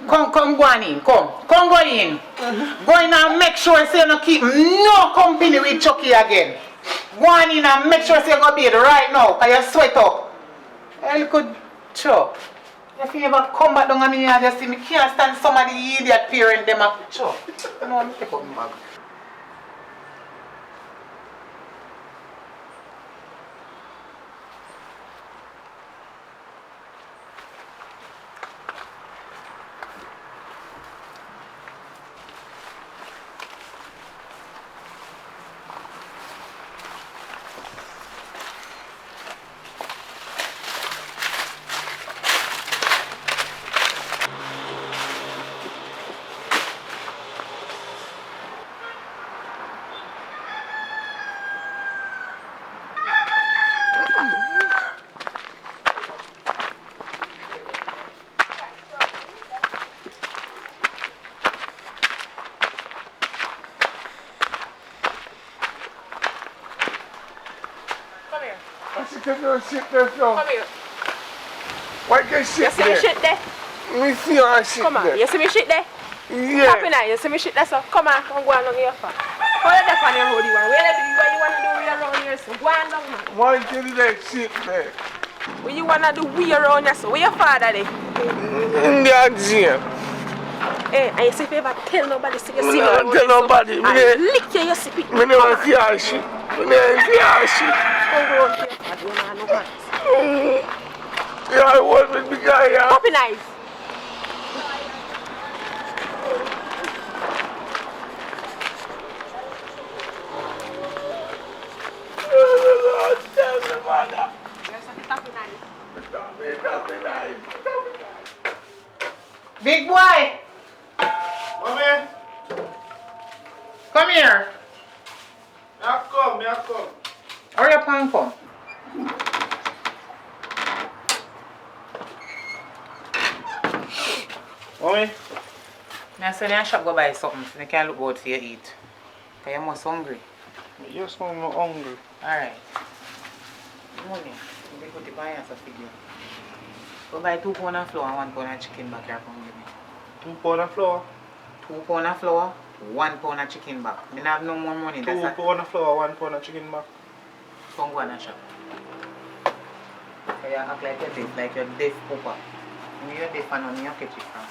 Come go on in, come go in. Go in and make sure say you no keep no company with Chucky again. Go on in and make sure say you go bed right now, cause you sweat up. Hell could chop. If you ever come back down on me and just see me can't stand some of the idiot parent them a chop. You know, I'm take up my bag. take your shit there, so. Come here. Why can't shit You see me there? shit there? Me see your shit Come on. there. You see me shit there? Yeah. Happy night. You see me shit there, so come on. Come go along here, fam. How you there on your hoodie one? Where you want to do way around here, so go on down, man. Why can't you that shit there? What you want to do way around here, so where your father there? In the gym. Hey, and you see if you ever tell nobody, so you see me don't around tell here, so nobody. I lick you, you see it. Me never see your shit. Me never see your shit. Come go around here. I don't know nobody. Yeah, I want with the guy, yeah. Happy night. Big boy! Mommy, Come here. I come. Hurry up and come. Mommy, Now, so I shop go buy something so you can look out for you eat. Because you're most hungry. yes, Mom, I'm hungry. Alright. Money. You put it by as a figure. Go buy 2 pounds of flour and 1 pound of chicken back here from give me. 2 pounds of flour. 2 pounds of flour, 1 pound of chicken back. I don't have no more money. 2 pounds of flour, 1 pound of chicken back. Come go and shop. So you act like you're deaf, like you're deaf pooper. When you're deaf and you catch it from.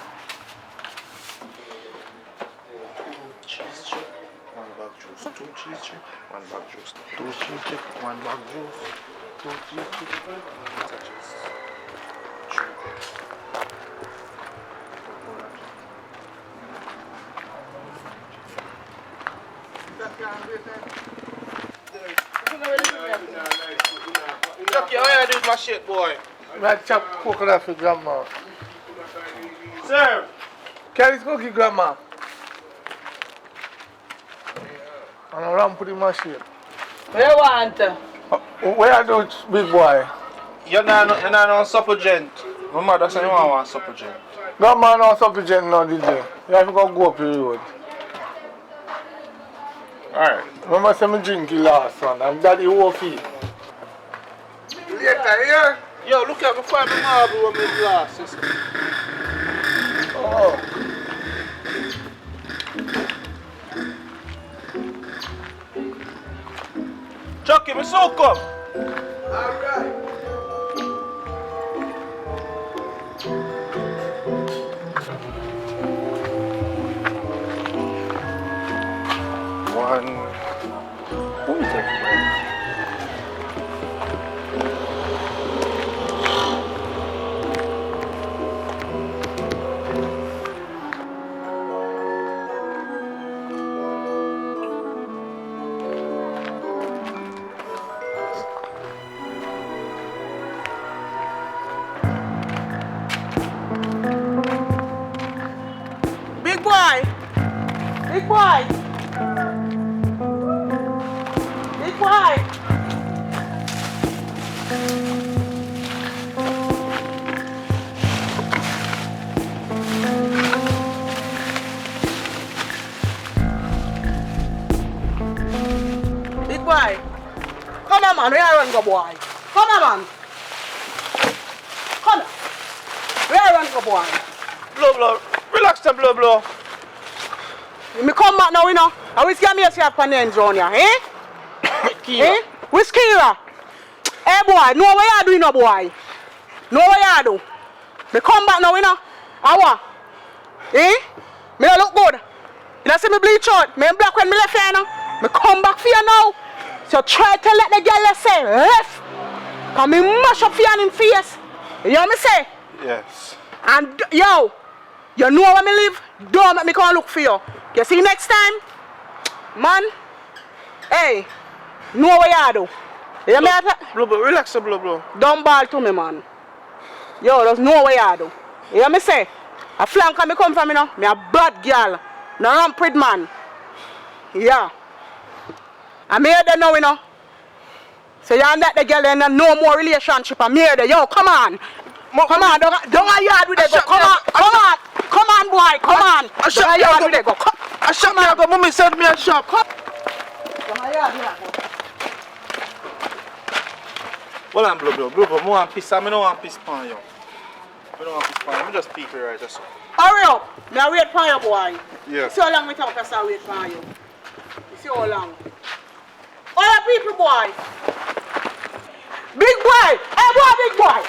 Cheese chip, 1 bag juice, 2 cheese chip, 1 bag juice, 2 cheese chip, 1 bag juice, 2 cheese chip, 1 bag juice. Chucky, how you do my shit, boy? I chop coconut for grandma. Sir! Carry this cookie, grandma. And I run put in my shit. What you want? Where you do, big boy? You're not on supplement. My mother said you want supplement. Grandma no supplement now, DJ. You have to go up the road. Alright. Remember say me drink the last one and daddy whole feet. Later, yeah? Yo, look at me find my marble with my glasses. Oh. Chucky, me so come. Alright. One. Who is that? Big boy! Big boy! Big boy! Big boy! Come on, man. Where you run go, boy? Come on, man. Come on. Where you run go, boy? Blow. Relax the blow. Me come back now, you know. I wish you me see up on the ends round here, eh? Kira. Eh? Which Kira? Hey, boy, know what you do, you know, boy? Know what you do? Me come back now, you know. How? Eh? Me don't look good. You know, see me bleach out. Me black when me left here, you know. Me come back for you now. So try to let the girl say left. Cause me mash up for you in face. You hear me say? Yes. And yo, you know where me live? Don't make me come look for you. You see next time? Man, hey, know what you do. You hear me? Blow. Relax the blow. Don't ball to me, man. Yo, just know what you do. You hear me say? A flank me come from, you know. Me a bad girl. No rampant man. Yeah. I'm here there now, you know. So you and that the girl and no more relationship. I'm here there. Yo, come on. Come on, don't a yard with it. Go. Come on, boy. Come on. Don't a yard with it. Go. I shop me, I go. Mommy send me a shop. Don't a yard with it. Go. Well, I'm blow. I want piss. I don't want piss pan you. I don't want piss pan. I just speak it right just so. Hurry up. Me a wait for you, boy. Yeah. See how long we talk, I wait for you. You see how long? All the people, boy. Big boy. Hey, boy, big boy.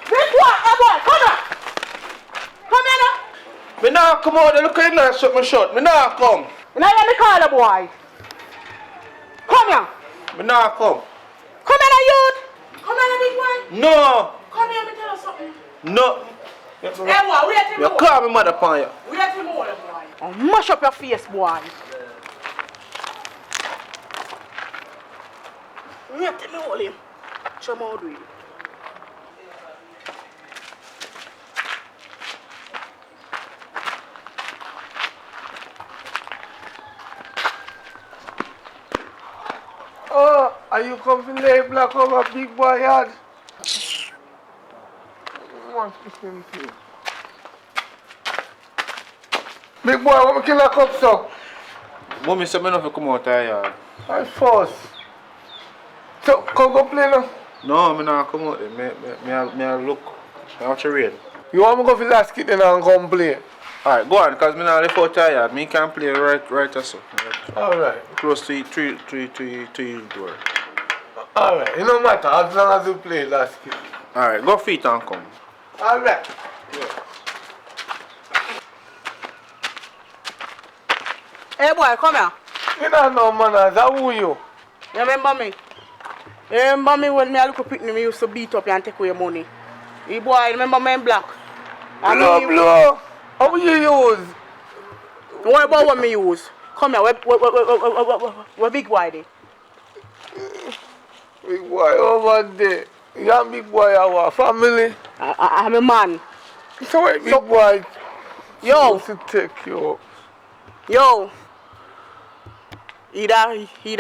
Big boy. Hey, boy, come here. Come here now. Me now come out. Look at it. Shut my shut. Me now come. You know let me call the boy. Come here. Me now come. Come here, youth. Come here, big boy. No. Come here, let me tell you something. No. Hey, boy, wait till You call me mother pan you. Wait till more, boy. I'll mash up your face, boy. Wait till me hold him. Show me how to do it. Oh, are you come to lay black over big boy yard? Big boy, what me kill a cup so? Mommy said me not to come out of the yard. I force. So, come go play now? No, me not come out there. Me look. I watch the rain. You want me to go for the last kid then and come play? Alright, go on, because me not left out the yard. Me can play right or so. Alright. Close to your door. Alright, it don't matter as long as you play last kid. Alright, go feet and come. Alright. Yeah. Hey, boy, come here. You don't know manners, how who you? You remember me? You remember me when me a little picnic, me used to beat up you and take away your money? Hey, boy, remember me in black? Blow. How will you use? What about what me use? Come here, where big boy there? Big boy over there. You and big boy our family. I'm a man. So wait, big boy. Yo. To take you up. Yo. Either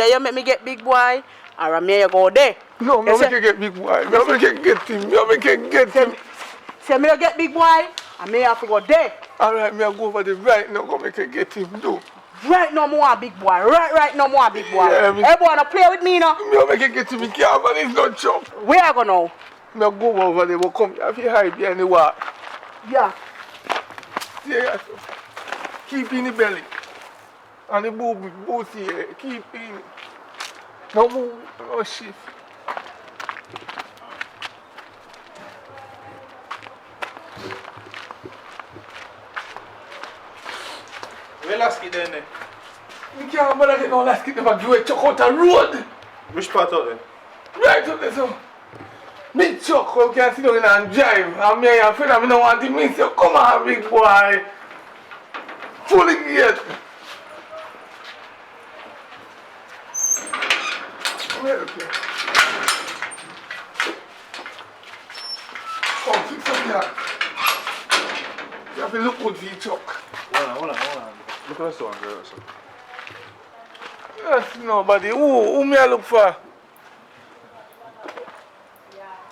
you make me get big boy or I may go there. No, me can get big boy. Me can get him. Me can get him. Say me get big boy, I may have to go there. Alright, me go over there right now. Come make get him do. Right now, more big boy. Right now, more big boy. Yeah, hey, boy, now play with me now. Me make get him. Me can't, but it's not chop. Where I go now? Me go over there. But come, if you hide behind the wall. Yeah. Yeah. Keep in the belly. And the boots here. Keep in. No move. No shift. Where last kid then? We can't bother get no last kid never give a chuck out the road. Which part of them? Right out there, so. Big chuck, you can sit down and drive. And me and your friend, I don't want to miss you. Come on, big boy. Fully gate. Where okay? Come, fix up here. You have to look good for your chuck. Hold on. Look at this one, girl. Yes, nobody. Who me I look for?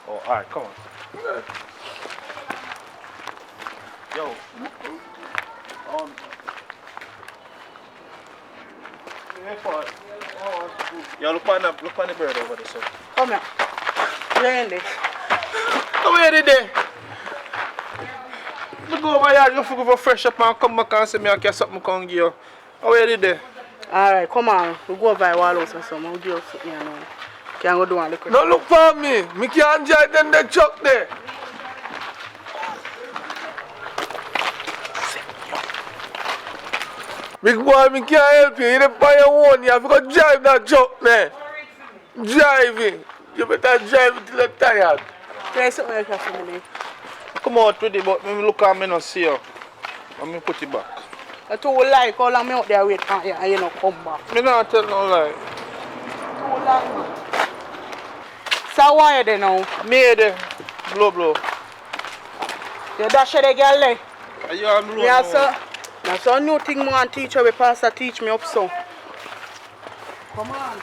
Oh, alright, come on. Yeah. Yo. Yo, look on the bird over there, sir. Come here. You're in there. Come here today. I go over here, you have to go fresh up and come back and say me I get something come give you. How are you today? Alright, come on. We'll go over the wall house or something. I'll give you something now. Can't go do one liquor. No look for me. Me can't drive them the truck there. Big boy, me can't help you. You don't buy your own. You have to go drive that truck there. Driving. You better drive it till you're tired. Try something like that for me. Come out with it, but when me look at me not see you. Let me put it back. I told you like how long me out there wait for you and you don't come back. Me not tell no lie. Too long, man. So why are you there now? Me there. Blow. You dash the girl there? Are you on blow? Yeah, sir. That's a new thing man teacher we pastor teach me up so. Come on.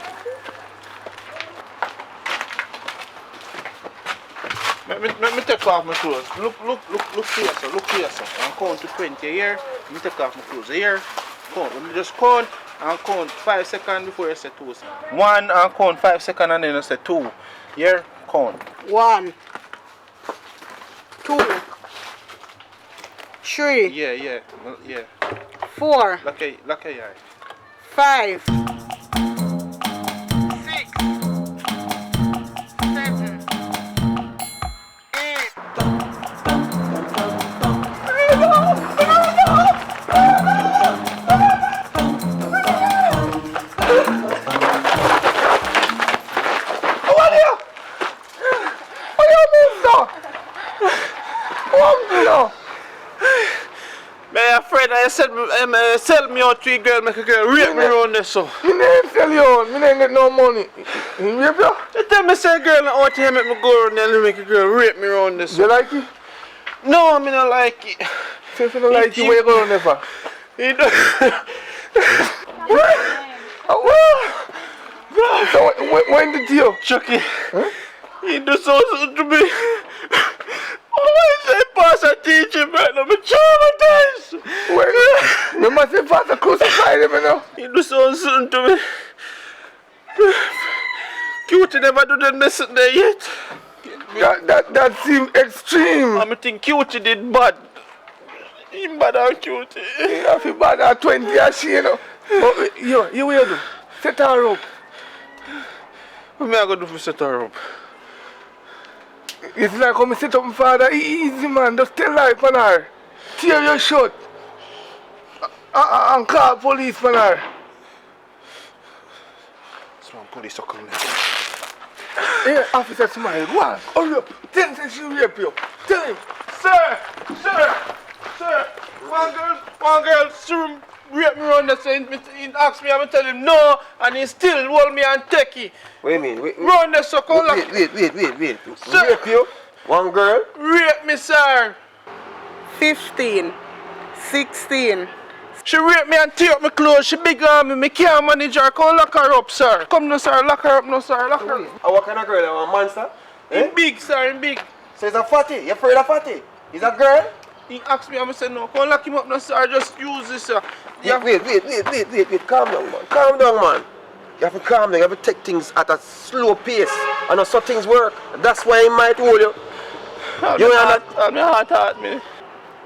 Let me take off my clothes. Look here, sir. Look here, sir. I'm count to 20 here. Let me take off my clothes here. Count. Let me just count and count 5 seconds before you say 2, sir. 1 and count 5 seconds and then you say 2. Here, count. 1, 2, 3. Yeah. 4. Look at your eye. 5. 6. 7. Man, friend, I said, sell me out to a girl, make a girl rape me around there, so. Me ain't sell you out. Me ain't get no money. He rape you? You tell me, say a girl out here make me go around there and make a girl rape me around there, so. You like it? No, I don't like it. So if you don't like it, where you going there for? He do. So when did you? Chucky. Huh? He do something to me. Oh, I say pass a teacher, man. I'm traumatized. Wait. You must say pass a crucify him, you know? He do something to me. Cutie never do that mess there yet. That seems extreme. I think Cutie did bad. He bad on Cutie. I feel bad at 20 years, you know. But you will do. Set her up. What am I going to do for set her up? It's like when I set up my father, easy man, just tell life on her. Tear your shirt. And call police on her. Some police are coming. Hey, officer Smile, go on, hurry up. Tell him she rape you. Tell him. Sir, one girl, she rape me around there, so he asked me, I'm tell him no, and he still hold me and take it. What do you mean? Round there, so come wait. Sir. Rape you? One girl? Rape me, sir. 15. 16. She raped me and tear up my clothes. She big on me. Me can't manage her. Come lock her up, sir. Come no, sir. Lock her up, no, sir. Lock her up. And what kind of girl? A monster? He big, sir. He big. So he's a fatty? You afraid of fatty? He's a girl? He asked me, I said no. Come lock him up, no, sir. Just use this, sir. Yeah. Wait. Calm down, man. You have to calm down. You have to take things at a slow pace. And that's how things work. That's why he might hold you. You know my heart hurt me.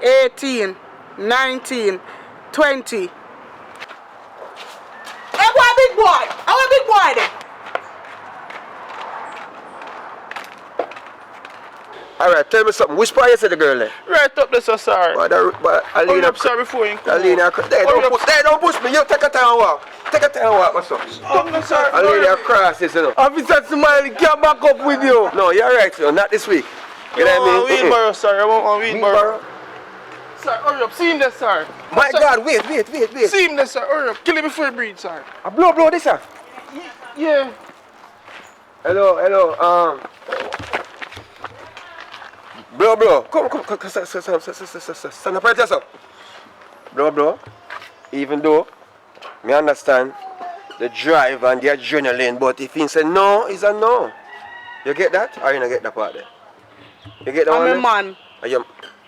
18. 19. 20. Hey, what big boy? How a big boy then? Alright, tell me something. Which part you said the girl there? Right up there, sir, sorry. But Alina, up, sir, before you come. Alina, don't push me. You take a time and walk. Take a time and walk, my son. Come no, sir. Alina, crosses, you know. Officer Smile can't back up with you. No, you're right, you know. Not this week. You know what I mean? Wheelbarrow, sir. I want one wheelbarrow. Sir, hurry up. See him there, sir. My sir. God, wait. See him there, sir. Hurry up. Kill him before he breathes, sir. A blow this, sir. Yeah. Hello. Bro. Come. Stand up right yourself. Bro. Even though me understand the drive and the adrenaline, but if he say no, it's a no. You get that? Or you don't get that part there? You get that one? I'm a man.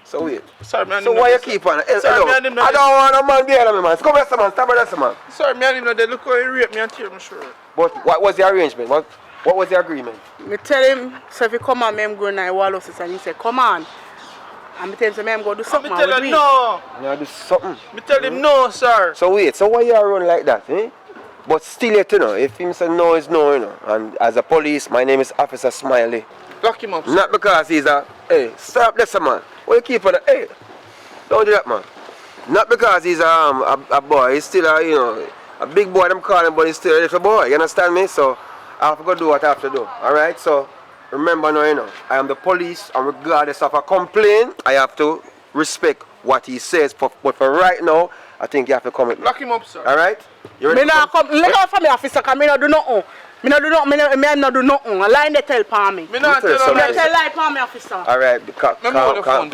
So wait. Sorry, man. So why you keep on? Sorry, hello. man, I don't want a man behind me, man. Come here, man. Stop here, man. Sorry, man. Even though they look how he raped me and tear my shirt. But what was the arrangement? What was the agreement? Me tell him, so if you come on, I'm going to the wall office, and he said, come on. And me tell him, I'm going to do something. Me tell him no. You do something. Me tell him no, sir. So wait, so why you run like that, eh? But still yet, you know, if him say no is no, you know. And as a police, my name is Officer Smiley. Lock him up, sir. Not because he's a, hey, stop this, man. What you keep on the, hey, don't do that, man. Not because he's a boy, he's still a, you know, a big boy, I'm calling, but he's still a little boy, you understand me? So, I have to go do what I have to do, alright? So, remember now, you know, I am the police, and regardless of a complaint, I have to respect what he says, but for right now, I think you have to come with me. Lock him up, sir. Alright? You ready? Me not come, let go from me, officer, because me not do nothing. Me not do nothing. A line they tell for me. Me not tell no lie. They tell lie for me, officer. Alright, calm. No, calm.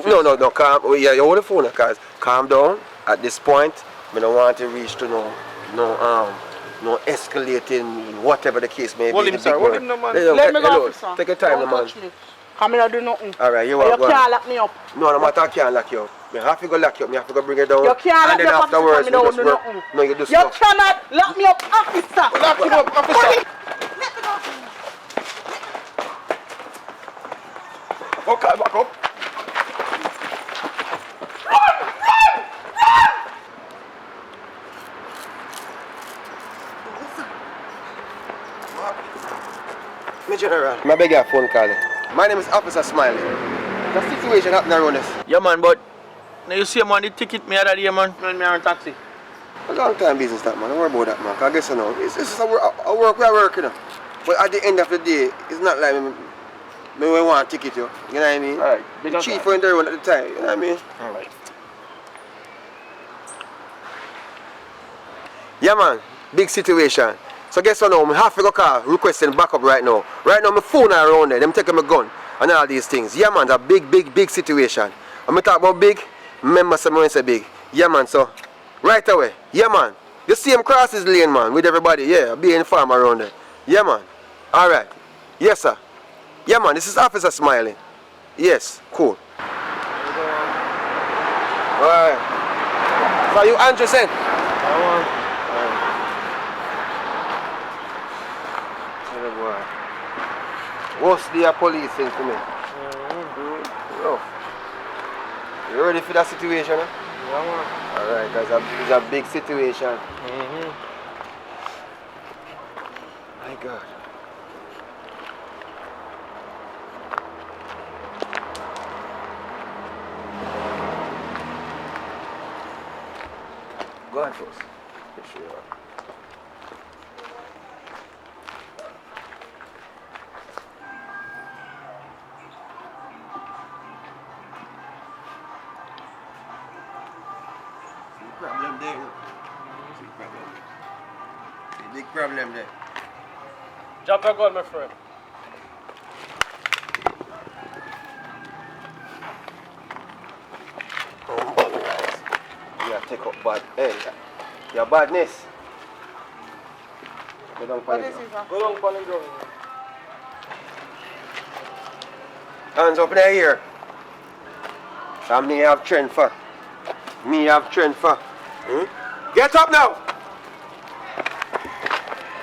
Oh, yeah, you hold the phone, because calm down. At this point, I don't want to reach to no escalating, whatever the case may be. Hold him, sir. Hold him, no, man. Let me go, officer. Take your time, don't man. touch me. Come here, do nothing. Alright, you But want you can't lock me up. No, no matter I can't lock you up. I have to go lock you up. I have to go bring you down. You can't lock and me then up, afterwards, officer. we just Do work. nothing. No, you do You stuff. cannot lock me up, officer. Lock him up, officer. Okay, back up. Me General, I beg your phone call. My name is Officer Smiley. The situation happened around us. Yeah, man, but now you see, man, the ticket me other day, man. Man, me on taxi. A long time business that, man. Don't worry about that, man. Cause I guess you know, it's just a work we are working, you know. But at the end of the day, it's not like me want a ticket, you know what I mean? Alright, The chief for everyone at the time, you know what I mean? Alright. Yeah, man. Big situation. So guess what now? I have to go call requesting backup right now. Right now, my phone are around there. Them taking my gun and all these things. Yeah, man. It's a big situation. When I talk about big, remember someone say big. Yeah, man. So right away. Yeah, man. You see him cross his lane, man, with everybody. Yeah, be informed around there. Yeah, man. All right. Yes, sir. Yeah, man. This is Officer Smiling. Yes. Cool. All right. So you Andrew said? What's the police thing to me? No. You ready for that situation? Huh? Yeah, man. Alright, guys, it's a big situation. My God. Go ahead first. Make sure you are. Problem there. Big problem. Big problem there. Drop your gun, my friend. Yeah, take up bad. Hey, your badness. Go down, What is it, sir? Go down, Colin, go. Hands up in the air. And me have trend for. Me have trend for. Get up now!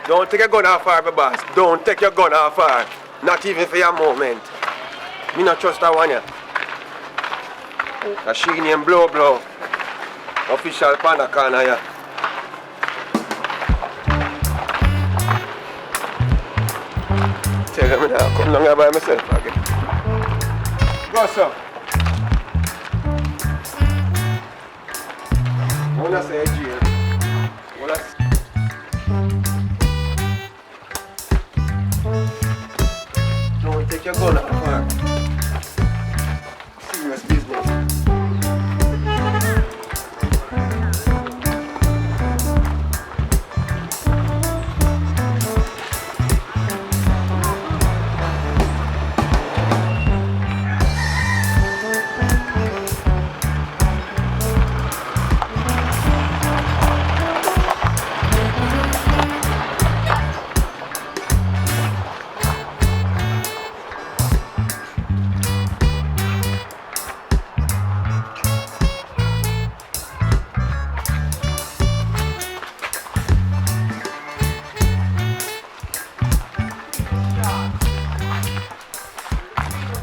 Don't take your gun off far, my boss. Don't take your gun off far. Not even for your moment. Me not trust that one yet. That she name blow. Official panda corner here. Tell me now, come down here by myself again. Go, sir. When I say jail, when I don't take your gun off far. Serious business.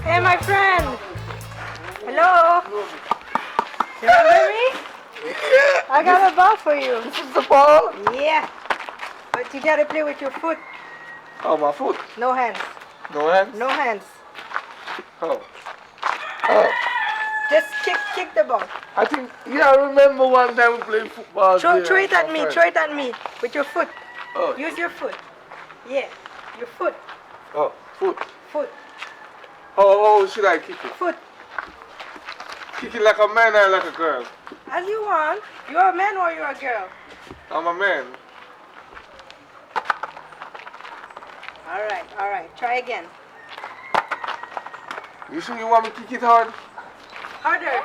Hey, my friend. Hello. Remember me? Yeah. I got a ball for you. This is the ball. Yeah. But you gotta play with your foot. Oh, my foot. No hands. No hands? No hands. Oh. Oh. Just kick the ball. I think, yeah, I remember one time we played football. Throw there, it at me. my Throw friend. it at me with your foot. Oh. Use your foot. Yeah. Your foot. Oh, foot. Foot. How should I kick it? Foot. Kick it like a man or like a girl? As you want. You're a man or you're a girl? I'm a man. All right. Try again. You sure you want me to kick it hard? Harder.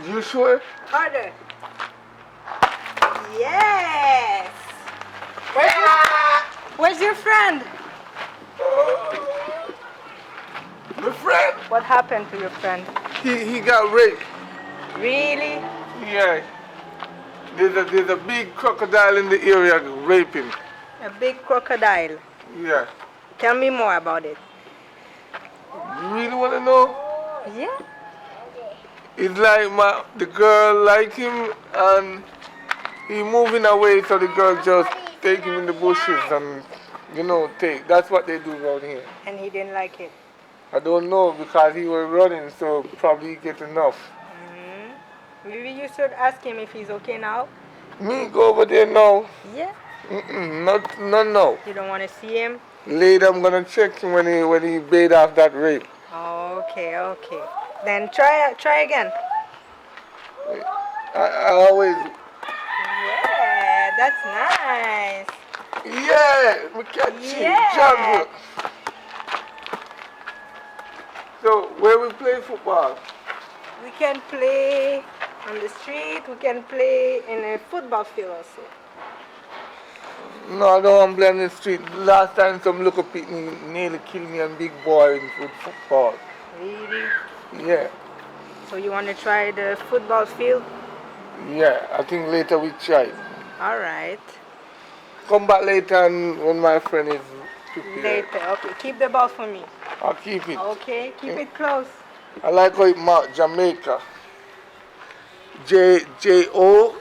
You sure? Harder. Yes. Where's your friend? My friend? What happened to your friend? He got raped. Really? Yeah. There's a big crocodile in the area raping. A big crocodile. Yeah. Tell me more about it. You really want to know? Yeah. It's like the girl like him and he moving away, so the girl just take him in the bushes and, take. That's what they do around here. And he didn't like it. I don't know because he was running, so probably he get enough. Maybe you should ask him if he's okay now. Me go over there now. Yeah. Not no. You don't want to see him? Later I'm gonna check him when he paid off that rape. Okay, okay. Then try again. I always. Yeah, that's nice. Yeah, we can Yeah. jungle. So where we play football? We can play on the street. We can play in a football field also. No, I don't want to play on the street. Last time some local people nearly killed me and big boy in football. Really? Yeah. So you want to try the football field? Yeah, I think later we try. All right. Come back later and when my friend is prepared. Later. Okay. Keep the ball for me. I'll keep it. Okay. Keep it close. I like how it marked Jamaica. Jomoico.